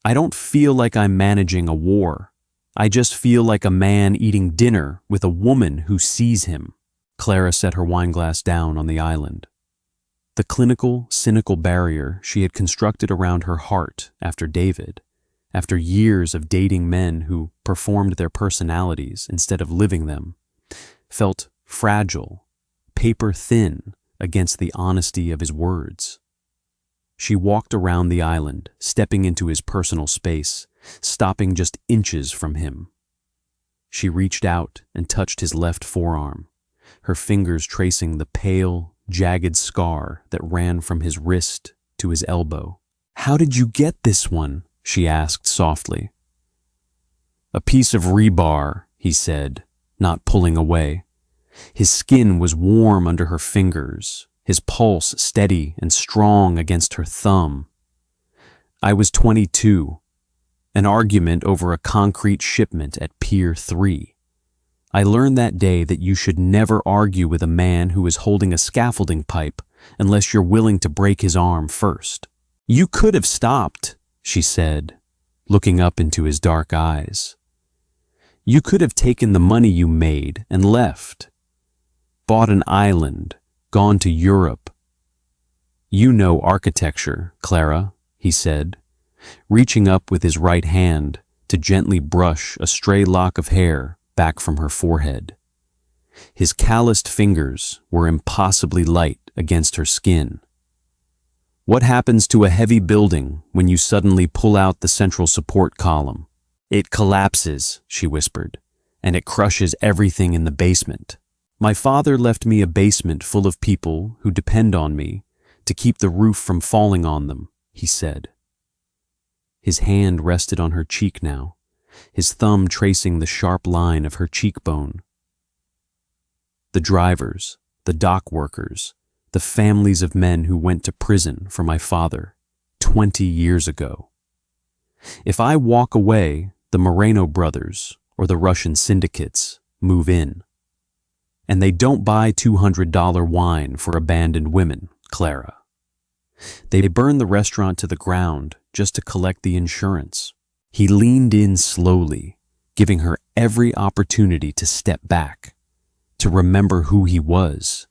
[SPEAKER 1] I don't feel like I'm managing a war. I just feel like a man eating dinner with a woman who sees him." Clara set her wineglass down on the island. The clinical, cynical barrier she had constructed around her heart after David, after years of dating men who performed their personalities instead of living them, felt fragile, paper-thin against the honesty of his words. She walked around the island, stepping into his personal space, stopping just inches from him. She reached out and touched his left forearm, her fingers tracing the pale, jagged scar that ran from his wrist to his elbow. "How did you get this one?" she asked softly. "A piece of rebar," he said, not pulling away. His skin was warm under her fingers, his pulse steady and strong against her thumb. "I was 22. An argument over a concrete shipment at Pier 3. I learned that day that you should never argue with a man who is holding a scaffolding pipe unless you're willing to break his arm first." "You could have stopped," she said, looking up into his dark eyes. "You could have taken the money you made and left. Bought an island, gone to Europe." "You know architecture, Clara," he said, reaching up with his right hand to gently brush a stray lock of hair back from her forehead. His calloused fingers were impossibly light against her skin. "What happens to a heavy building when you suddenly pull out the central support column? It collapses," she whispered, "and it crushes everything in the basement. My father left me a basement full of people who depend on me to keep the roof from falling on them," he said. His hand rested on her cheek now, his thumb tracing the sharp line of her cheekbone. "The drivers, the dock workers, the families of men who went to prison for my father 20 years ago. If I walk away, the Moreno brothers or the Russian syndicates move in. And they don't buy $200 wine for abandoned women, Clara. They burn the restaurant to the ground just to collect the insurance." He leaned in slowly, giving her every opportunity to step back, to remember who he was,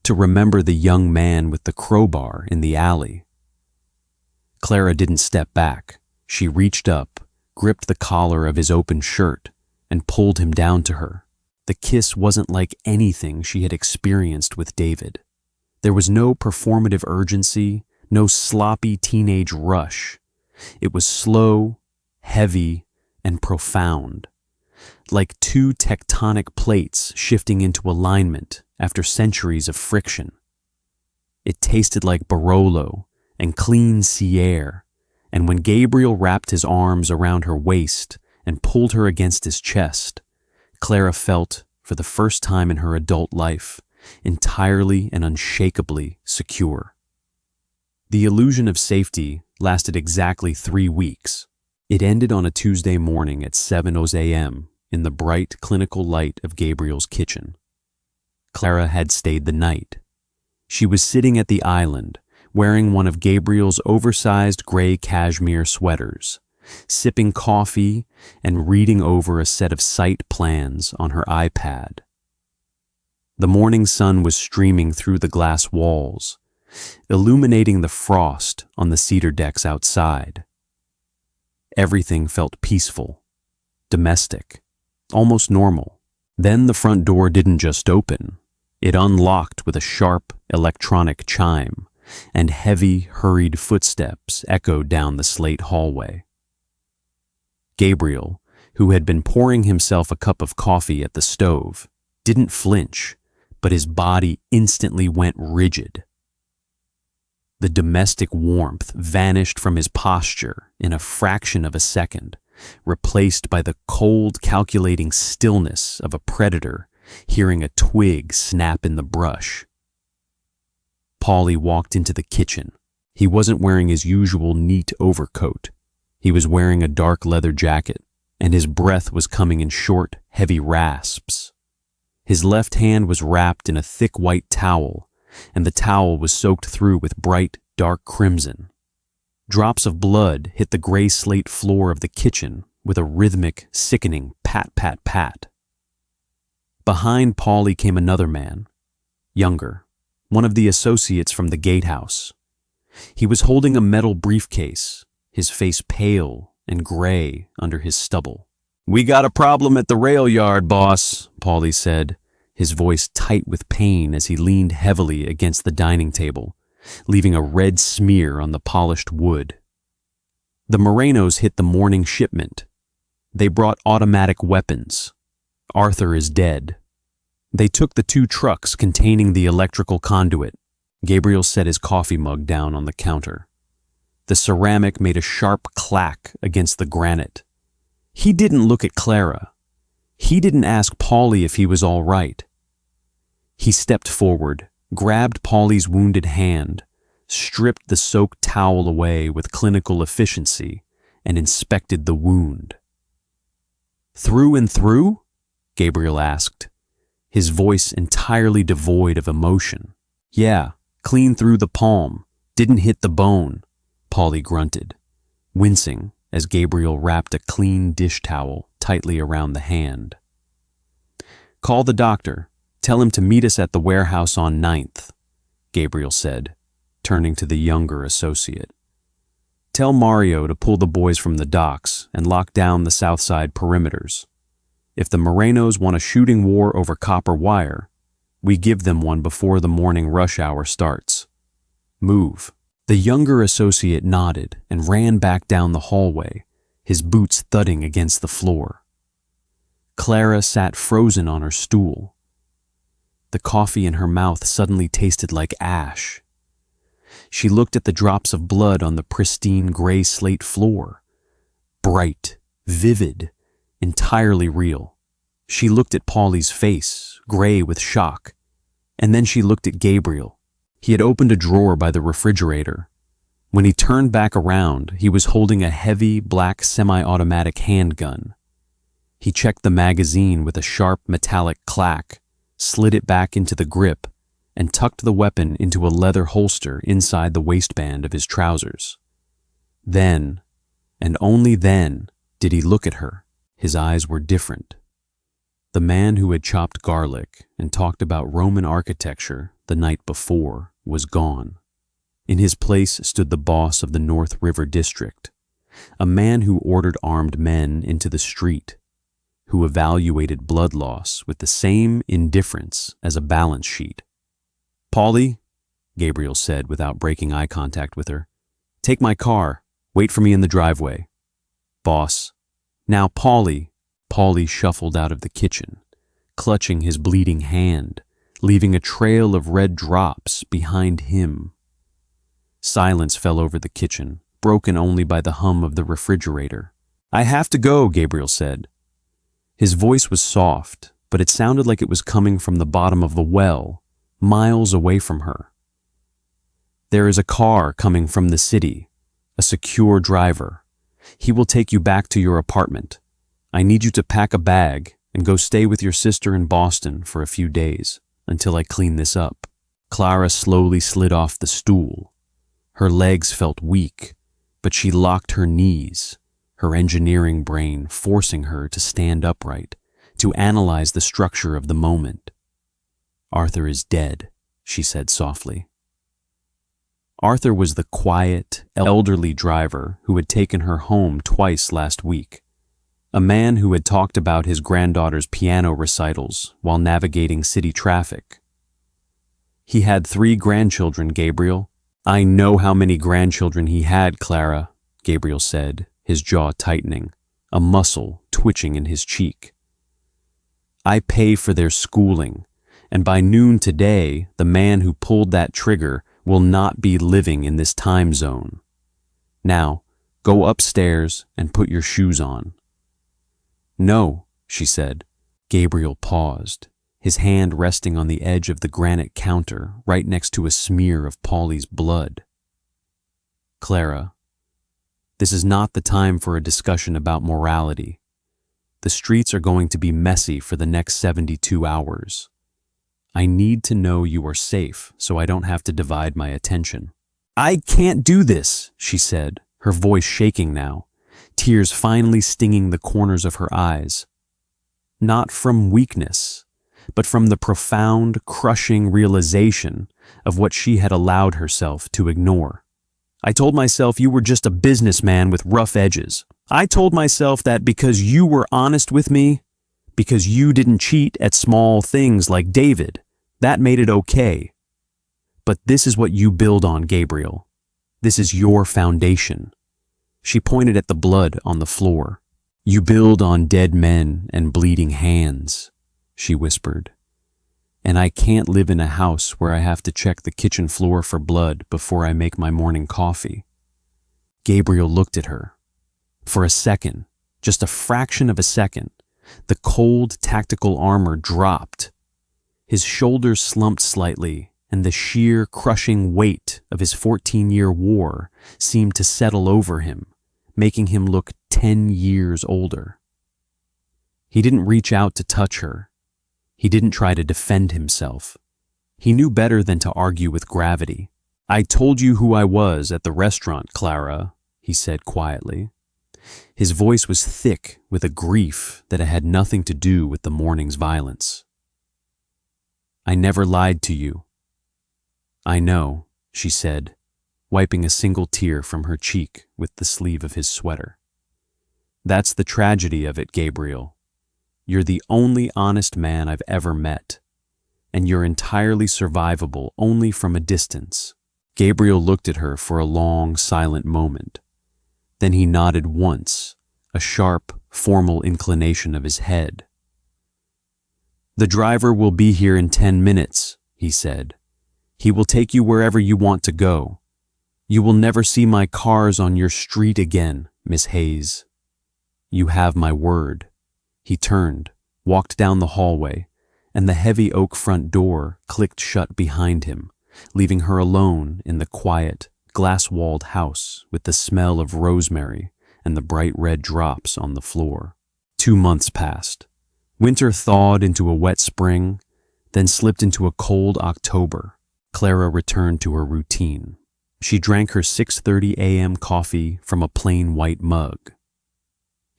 [SPEAKER 1] to remember the young man with the crowbar in the alley. Clara didn't step back. She reached up, gripped the collar of his open shirt, and pulled him down to her. The kiss wasn't like anything she had experienced with David. There was no performative urgency, no sloppy teenage rush. It was slow, heavy, and profound, like two tectonic plates shifting into alignment after centuries of friction. It tasted like Barolo and clean sea air, and when Gabriel wrapped his arms around her waist and pulled her against his chest, Clara felt, for the first time in her adult life, entirely and unshakably secure. The illusion of safety lasted exactly 3 weeks. It ended on a Tuesday morning at 7 a.m. in the bright, clinical light of Gabriel's kitchen. Clara had stayed the night. She was sitting at the island, wearing one of Gabriel's oversized gray cashmere sweaters, sipping coffee and reading over a set of site plans on her iPad. The morning sun was streaming through the glass walls, illuminating the frost on the cedar decks outside. Everything felt peaceful, domestic, almost normal. Then the front door didn't just open. It unlocked with a sharp electronic chime, and heavy, hurried footsteps echoed down the slate hallway. Gabriel, who had been pouring himself a cup of coffee at the stove, didn't flinch, but his body instantly went rigid. The domestic warmth vanished from his posture in a fraction of a second, replaced by the cold, calculating stillness of a predator hearing a twig snap in the brush. Paulie walked into the kitchen. He wasn't wearing his usual neat overcoat. He was wearing a dark leather jacket, and his breath was coming in short, heavy rasps. His left hand was wrapped in a thick white towel, and the towel was soaked through with bright, dark crimson. Drops of blood hit the gray slate floor of the kitchen with a rhythmic, sickening pat, pat, pat. Behind Paulie came another man, younger, one of the associates from the gatehouse. He was holding a metal briefcase, his face pale and gray under his stubble. "We got a problem at the rail yard, boss," Paulie said, his voice tight with pain as he leaned heavily against the dining table, leaving a red smear on the polished wood. "The Morenos hit the morning shipment. They brought automatic weapons. Arthur is dead. They took the 2 trucks containing the electrical conduit." Gabriel set his coffee mug down on the counter. The ceramic made a sharp clack against the granite. He didn't look at Clara. He didn't ask Paulie if he was all right. He stepped forward, grabbed Paulie's wounded hand, stripped the soaked towel away with clinical efficiency, and inspected the wound. "Through and through?" Gabriel asked, his voice entirely devoid of emotion. "Yeah, clean through the palm. Didn't hit the bone," Paulie grunted, wincing as Gabriel wrapped a clean dish towel tightly around the hand. "Call the doctor. Tell him to meet us at the warehouse on 9th, Gabriel said, turning to the younger associate. "Tell Mario to pull the boys from the docks and lock down the south side perimeters. If the Morenos want a shooting war over copper wire, we give them one before the morning rush hour starts. Move." The younger associate nodded and ran back down the hallway, his boots thudding against the floor. Clara sat frozen on her stool. The coffee in her mouth suddenly tasted like ash. She looked at the drops of blood on the pristine gray slate floor. Bright, vivid, entirely real. She looked at Paulie's face, gray with shock, and then she looked at Gabriel. He had opened a drawer by the refrigerator. When he turned back around, he was holding a heavy, black semi-automatic handgun. He checked the magazine with a sharp metallic clack, slid it back into the grip, and tucked the weapon into a leather holster inside the waistband of his trousers. Then, and only then, did he look at her. His eyes were different. The man who had chopped garlic and talked about Roman architecture the night before was gone. In his place stood the boss of the North River District, a man who ordered armed men into the street, who evaluated blood loss with the same indifference as a balance sheet. "Paulie," Gabriel said without breaking eye contact with her, "take my car. Wait for me in the driveway." "Boss." "Now, Paulie." Paulie shuffled out of the kitchen, clutching his bleeding hand, leaving a trail of red drops behind him. Silence fell over the kitchen, broken only by the hum of the refrigerator. "I have to go," Gabriel said. His voice was soft, but it sounded like it was coming from the bottom of the well, miles away from her. "There is a car coming from the city, a secure driver. He will take you back to your apartment. I need you to pack a bag and go stay with your sister in Boston for a few days until I clean this up." Clara slowly slid off the stool. Her legs felt weak, but she locked her knees, her engineering brain forcing her to stand upright, to analyze the structure of the moment. "Arthur is dead," she said softly. Arthur was the quiet, elderly driver who had taken her home twice last week, a man who had talked about his granddaughter's piano recitals while navigating city traffic. "He had 3 grandchildren, Gabriel." "I know how many grandchildren he had, Clara," Gabriel said, his jaw tightening, a muscle twitching in his cheek. "I pay for their schooling, and by noon today, the man who pulled that trigger will not be living in this time zone. Now, go upstairs and put your shoes on." "No," she said. Gabriel paused, his hand resting on the edge of the granite counter right next to a smear of Paulie's blood. "Clara, this is not the time for a discussion about morality. The streets are going to be messy for the next 72 hours. I need to know you are safe so I don't have to divide my attention." "I can't do this," she said, her voice shaking now, tears finally stinging the corners of her eyes. Not from weakness, but from the profound, crushing realization of what she had allowed herself to ignore. "I told myself you were just a businessman with rough edges. I told myself that because you were honest with me, because you didn't cheat at small things like David, that made it okay. But this is what you build on, Gabriel. This is your foundation." She pointed at the blood on the floor. "You build on dead men and bleeding hands," she whispered. "And I can't live in a house where I have to check the kitchen floor for blood before I make my morning coffee." Gabriel looked at her. For a second, just a fraction of a second, the cold tactical armor dropped. His shoulders slumped slightly, and the sheer, crushing weight of his 14-year war seemed to settle over him, making him look 10 years older. He didn't reach out to touch her. He didn't try to defend himself. He knew better than to argue with gravity. "I told you who I was at the restaurant, Clara," he said quietly. His voice was thick with a grief that had nothing to do with the morning's violence. "I never lied to you." "I know," she said, wiping a single tear from her cheek with the sleeve of his sweater. "That's the tragedy of it, Gabriel. You're the only honest man I've ever met, and you're entirely survivable only from a distance." Gabriel looked at her for a long, silent moment. Then he nodded once, a sharp, formal inclination of his head. "The driver will be here in 10 minutes, he said. "He will take you wherever you want to go. You will never see my cars on your street again, Miss Hayes. You have my word." He turned, walked down the hallway, and the heavy oak front door clicked shut behind him, leaving her alone in the quiet, glass-walled house with the smell of rosemary and the bright red drops on the floor. 2 months passed. Winter thawed into a wet spring, then slipped into a cold October. Clara returned to her routine. She drank her 6:30 a.m. coffee from a plain white mug.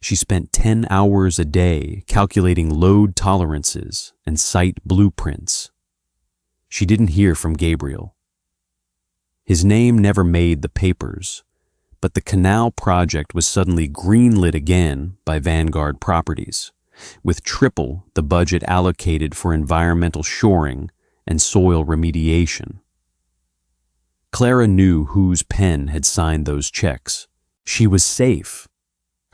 [SPEAKER 1] She spent 10 hours a day calculating load tolerances and site blueprints. She didn't hear from Gabriel. His name never made the papers, but the canal project was suddenly greenlit again by Vanguard Properties, with triple the budget allocated for environmental shoring and soil remediation. Clara knew whose pen had signed those checks. She was safe.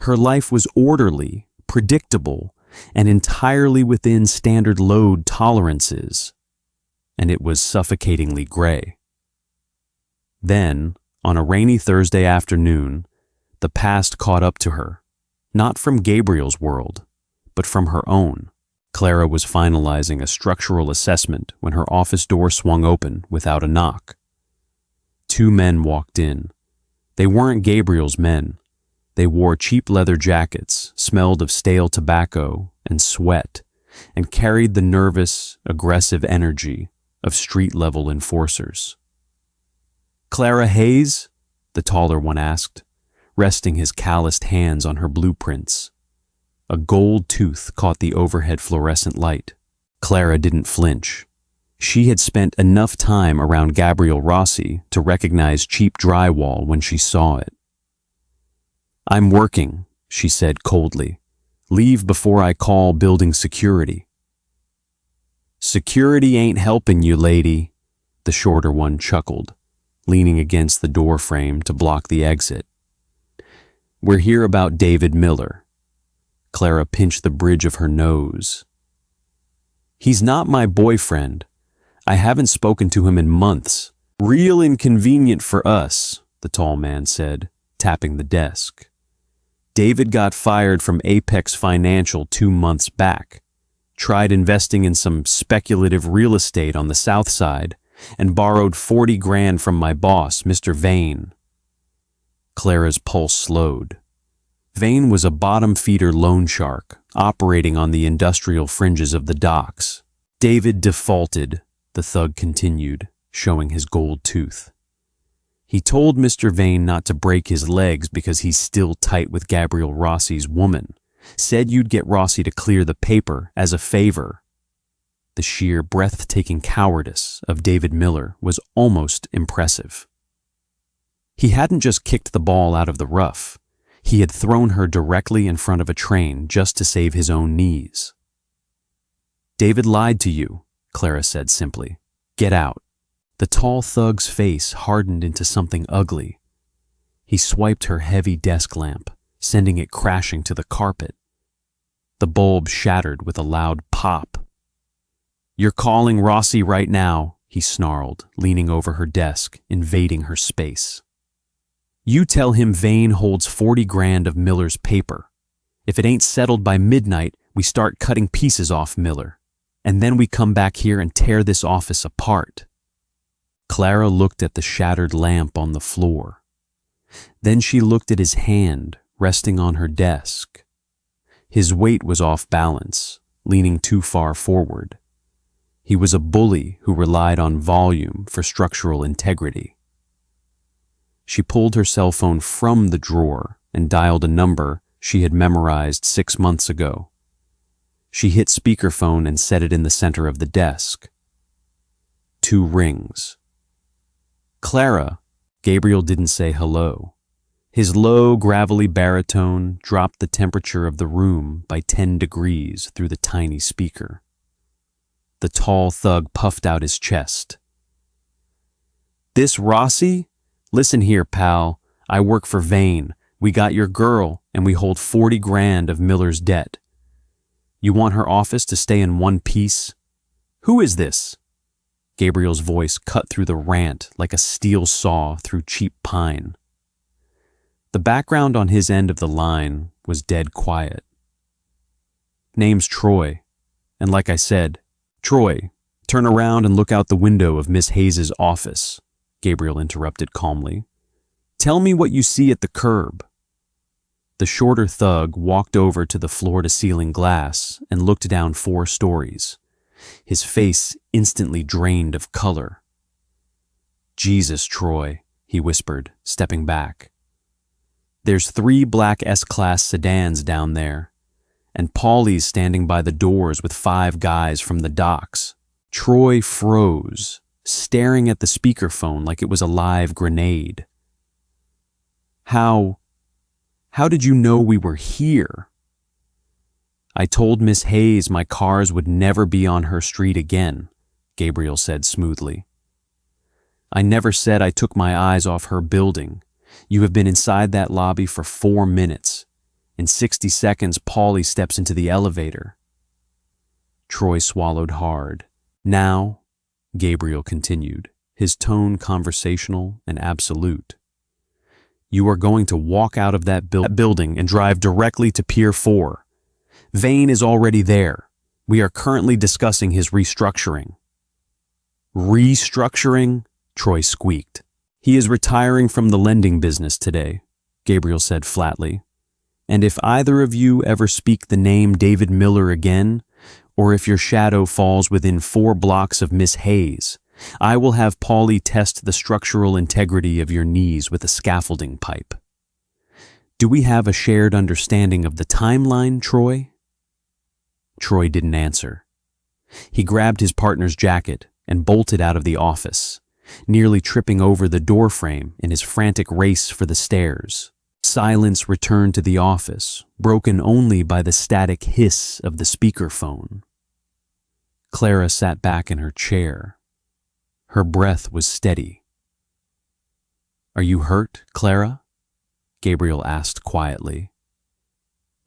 [SPEAKER 1] Her life was orderly, predictable, and entirely within standard load tolerances, and it was suffocatingly gray. Then, on a rainy Thursday afternoon, the past caught up to her, not from Gabriel's world, but from her own. Clara was finalizing a structural assessment when her office door swung open without a knock. 2 men walked in. They weren't Gabriel's men. They wore cheap leather jackets, smelled of stale tobacco and sweat, and carried the nervous, aggressive energy of street-level enforcers. "Clara Hayes?" the taller one asked, resting his calloused hands on her blueprints. A gold tooth caught the overhead fluorescent light. Clara didn't flinch. She had spent enough time around Gabriel Rossi to recognize cheap drywall when she saw it. "I'm working," she said coldly. "Leave before I call building security." "Security ain't helping you, lady," the shorter one chuckled, leaning against the door frame to block the exit. "We're here about David Miller." Clara pinched the bridge of her nose. "He's not my boyfriend. I haven't spoken to him in months. Real inconvenient for us, the tall man said, tapping the desk. David got fired from Apex Financial 2 months back, tried investing in some speculative real estate on the south side, and borrowed 40 grand from my boss, Mr. Vane. Clara's pulse slowed. Vane was a bottom-feeder loan shark, operating on the industrial fringes of the docks. David defaulted, the thug continued, showing his gold tooth. He told Mr. Vane not to break his legs because he's still tight with Gabriel Rossi's woman. Said you'd get Rossi to clear the paper as a favor. The sheer, breathtaking cowardice of David Miller was almost impressive. He hadn't just kicked the ball out of the rough. He had thrown her directly in front of a train just to save his own knees. David lied to you, Clara said simply. Get out. The tall thug's face hardened into something ugly. He swiped her heavy desk lamp, sending it crashing to the carpet. The bulb shattered with a loud pop. You're calling Rossi right now, he snarled, leaning over her desk, invading her space. You tell him Vane holds 40 grand of Miller's paper. If it ain't settled by midnight, we start cutting pieces off Miller. And then we come back here and tear this office apart. Clara looked at the shattered lamp on the floor. Then she looked at his hand resting on her desk. His weight was off balance, leaning too far forward. He was a bully who relied on volume for structural integrity. She pulled her cell phone from the drawer and dialed a number she had memorized 6 months ago. She hit speakerphone and set it in the center of the desk. 2 rings. Clara, Gabriel didn't say hello. His low, gravelly baritone dropped the temperature of the room by 10 degrees through the tiny speaker. The tall thug puffed out his chest. This Rossi? Listen here, pal. I work for Vane. We got your girl, and we hold 40 grand of Miller's debt. You want her office to stay in one piece? Who is this? Gabriel's voice cut through the rant like a steel saw through cheap pine. The background on his end of the line was dead quiet. Name's Troy, and like I said, Troy, turn around and look out the window of Miss Hayes's office, Gabriel interrupted calmly. Tell me what you see at the curb. The shorter thug walked over to the floor-to-ceiling glass and looked down 4 stories. His face instantly drained of color. Jesus, Troy, he whispered, stepping back. There's 3 black S-Class sedans down there, and Paulie's standing by the doors with 5 guys from the docks. Troy froze, staring at the speakerphone like it was a live grenade. How did you know we were here? I told Miss Hayes my cars would never be on her street again, Gabriel said smoothly. I never said I took my eyes off her building. You have been inside that lobby for 4 minutes. In 60 seconds, Paulie steps into the elevator. Troy swallowed hard. Now, Gabriel continued, his tone conversational and absolute. You are going to walk out of that building and drive directly to Pier 4. Vane is already there. We are currently discussing his restructuring. Restructuring? Troy squeaked. He is retiring from the lending business today, Gabriel said flatly. And if either of you ever speak the name David Miller again, or if your shadow falls within 4 blocks of Miss Hayes, I will have Paulie test the structural integrity of your knees with a scaffolding pipe. Do we have a shared understanding of the timeline, Troy? Troy didn't answer. He grabbed his partner's jacket and bolted out of the office, nearly tripping over the doorframe in his frantic race for the stairs. Silence returned to the office, broken only by the static hiss of the speakerphone. Clara sat back in her chair. Her breath was steady. Are you hurt, Clara? Gabriel asked quietly.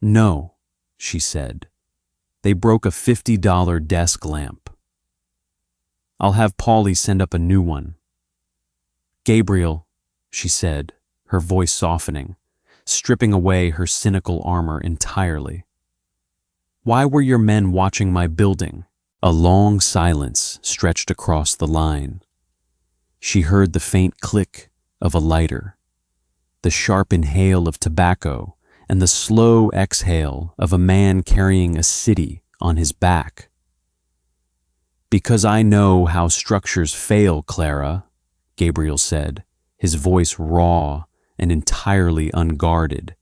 [SPEAKER 1] No, she said. They broke a $50 desk lamp. I'll have Paulie send up a new one. Gabriel, she said, her voice softening, stripping away her cynical armor entirely. Why were your men watching my building? A long silence stretched across the line. She heard the faint click of a lighter, the sharp inhale of tobacco, and the slow exhale of a man carrying a city on his back. Because I know how structures fail, Clara, Gabriel said, his voice raw and entirely unguarded.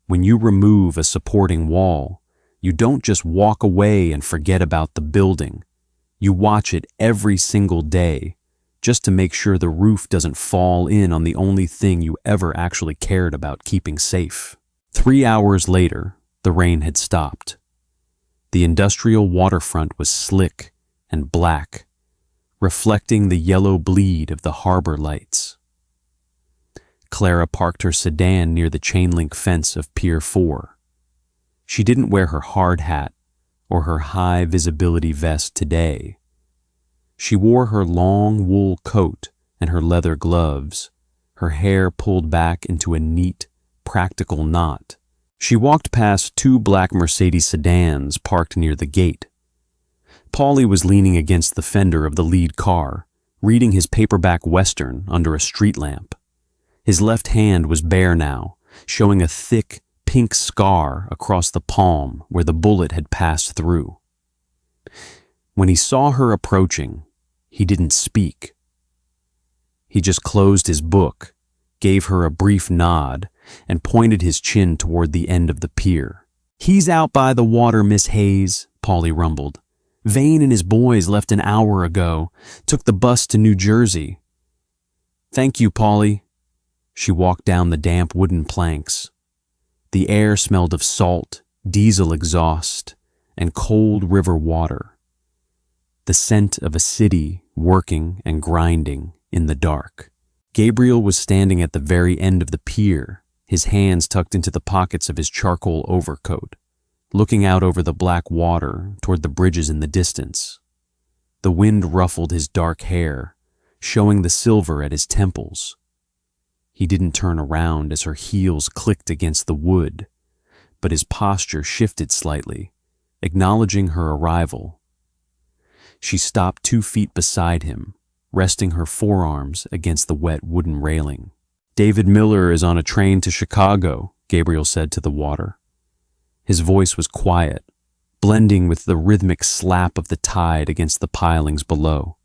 [SPEAKER 1] When you remove a supporting wall, you don't just walk away and forget about the building. You watch it every single day, just to make sure the roof doesn't fall in on the only thing you ever actually cared about keeping safe. 3 hours later, the rain had stopped. The industrial waterfront was slick and black, reflecting the yellow bleed of the harbor lights. Clara parked her sedan near the chain-link fence of Pier 4. She didn't wear her hard hat or her high-visibility vest today. She wore her long wool coat and her leather gloves, her hair pulled back into a neat, practical knot. She walked past 2 black Mercedes sedans parked near the gate. Paulie was leaning against the fender of the lead car, reading his paperback Western under a street lamp. His left hand was bare now, showing a thick, pink scar across the palm where the bullet had passed through. When he saw her approaching, he didn't speak. He just closed his book, gave her a brief nod, and pointed his chin toward the end of the pier. "He's out by the water, Miss Hayes," Paulie rumbled. "Vane and his boys left an hour ago, took the bus to New Jersey." "Thank you, Paulie." She walked down the damp wooden planks. The air smelled of salt, diesel exhaust, and cold river water. The scent of a city working and grinding in the dark. Gabriel was standing at the very end of the pier, his hands tucked into the pockets of his charcoal overcoat, looking out over the black water toward the bridges in the distance. The wind ruffled his dark hair, showing the silver at his temples. He didn't turn around as her heels clicked against the wood, but his posture shifted slightly, acknowledging her arrival. She stopped 2 feet beside him, resting her forearms against the wet wooden railing. "David Miller is on a train to Chicago," Gabriel said to the water. His voice was quiet, blending with the rhythmic slap of the tide against the pilings below.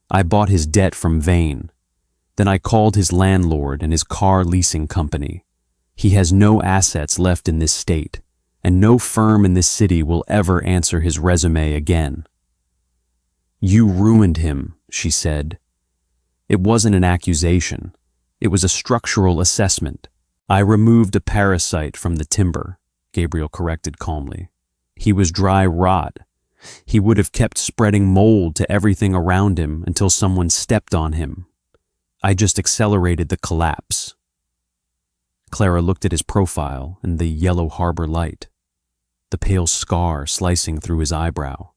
[SPEAKER 1] "I bought his debt from Vane. Then I called his landlord and his car leasing company. He has no assets left in this state, and no firm in this city will ever answer his resume again." "You ruined him," she said. "It wasn't an accusation. It was a structural assessment. I removed a parasite from the timber," Gabriel corrected calmly. "He was dry rot. He would have kept spreading mold to everything around him until someone stepped on him. I just accelerated the collapse." Clara looked at his profile and the yellow harbor light, the pale scar slicing through his eyebrow,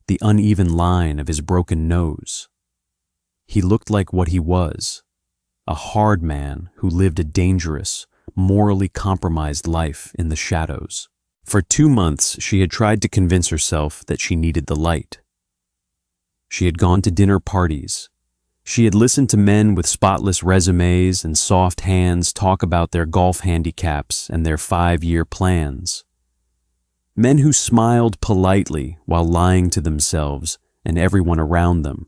[SPEAKER 1] the uneven line of his broken nose. He looked like what he was, a hard man who lived a dangerous, morally compromised life in the shadows. For 2 months, she had tried to convince herself that she needed the light. She had gone to dinner parties. She had listened to men with spotless resumes and soft hands talk about their golf handicaps and their 5-year plans. Men who smiled politely while lying to themselves and everyone around them.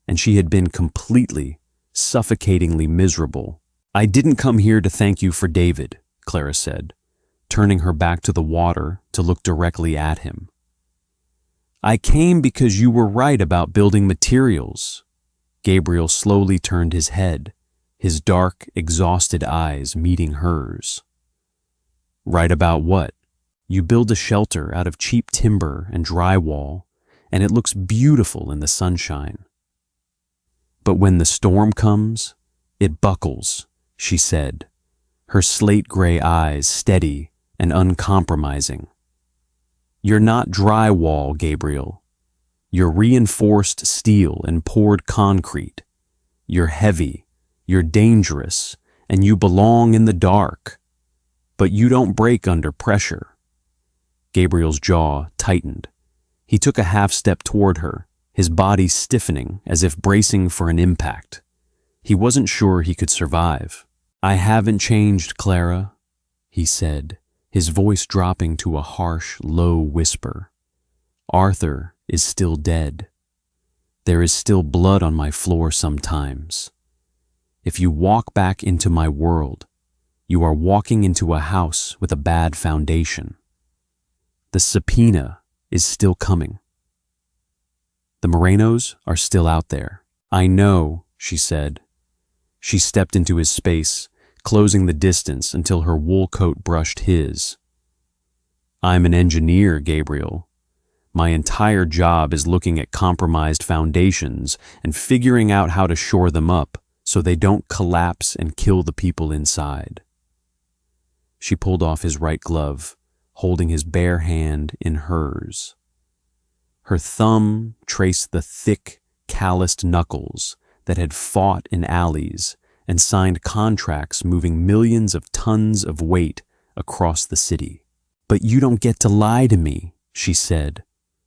[SPEAKER 1] And she had been completely, suffocatingly miserable. "I didn't come here to thank you for David," Clara said, turning her back to the water to look directly at him. "I came because you were right about building materials." Gabriel slowly turned his head, his dark, exhausted eyes meeting hers. "Right about what? You build a shelter out of cheap timber and drywall, and it looks beautiful in the sunshine. But when the storm comes, it buckles," she said, her slate-gray eyes steady and uncompromising. "You're not drywall, Gabriel. You're reinforced steel and poured concrete. You're heavy, you're dangerous, and you belong in the dark. But you don't break under pressure." Gabriel's jaw tightened. He took a half step toward her, his body stiffening as if bracing for an impact. He wasn't sure he could survive. "I haven't changed, Clara," he said, his voice dropping to a harsh, low whisper. "Arthur is still dead. There is still blood on my floor sometimes. If you walk back into my world, you are walking into a house with a bad foundation. The subpoena is still coming. The Morenos are still out there." "I know," she said. She stepped into his space, closing the distance until her wool coat brushed his. "I'm an engineer, Gabriel. My entire job is looking at compromised foundations and figuring out how to shore them up so they don't collapse and kill the people inside." She pulled off his right glove, holding his bare hand in hers. Her thumb traced the thick, calloused knuckles that had fought in alleys and signed contracts moving millions of tons of weight across the city. "But you don't get to lie to me," she said,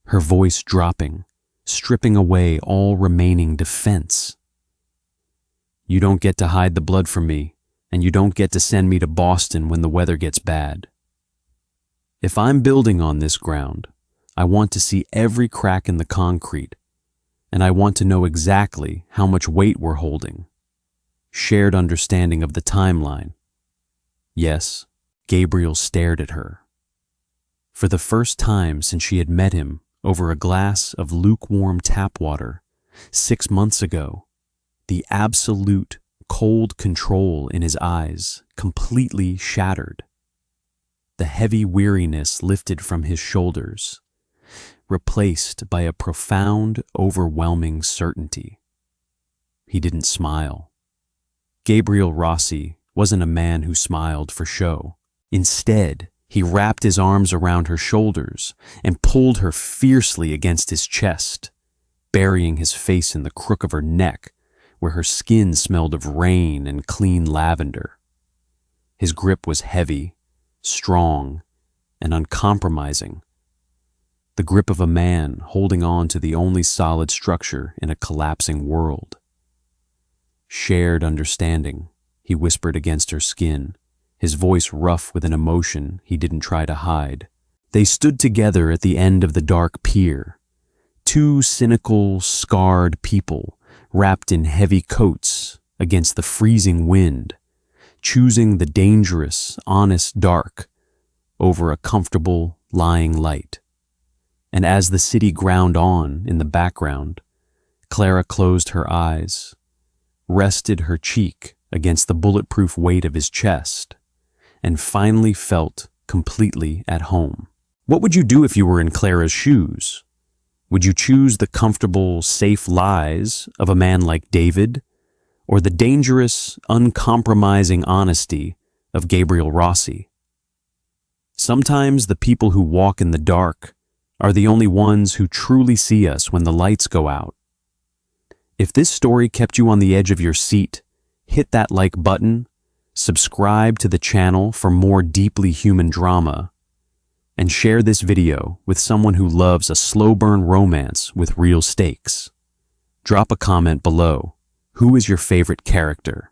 [SPEAKER 1] her voice dropping, stripping away all remaining defense. "You don't get to hide the blood from me, and you don't get to send me to Boston when the weather gets bad. If I'm building on this ground, I want to see every crack in the concrete, and I want to know exactly how much weight we're holding. Shared understanding of the timeline." "Yes." Gabriel stared at her. For the first time since she had met him over a glass of lukewarm tap water 6 months ago, the absolute cold control in his eyes completely shattered. The heavy weariness lifted from his shoulders, replaced by a profound, overwhelming certainty. He didn't smile. Gabriel Rossi wasn't a man who smiled for show. Instead, he wrapped his arms around her shoulders and pulled her fiercely against his chest, burying his face in the crook of her neck, where her skin smelled of rain and clean lavender. His grip was heavy, strong, and uncompromising. The grip of a man holding on to the only solid structure in a collapsing world. "Shared understanding," he whispered against her skin, his voice rough with an emotion he didn't try to hide. They stood together at the end of the dark pier, two cynical, scarred people wrapped in heavy coats against the freezing wind, choosing the dangerous, honest dark over a comfortable, lying light. And as the city ground on in the background, Clara closed her eyes, rested her cheek against the bulletproof weight of his chest, and finally felt completely at home. What would you do if you were in Clara's shoes? Would you choose the comfortable, safe lies of a man like David, or the dangerous, uncompromising honesty of Gabriel Rossi? Sometimes the people who walk in the dark are the only ones who truly see us when the lights go out. If this story kept you on the edge of your seat, hit that like button, subscribe to the channel for more deeply human drama, and share this video with someone who loves a slow burn romance with real stakes. Drop a comment below. Who is your favorite character?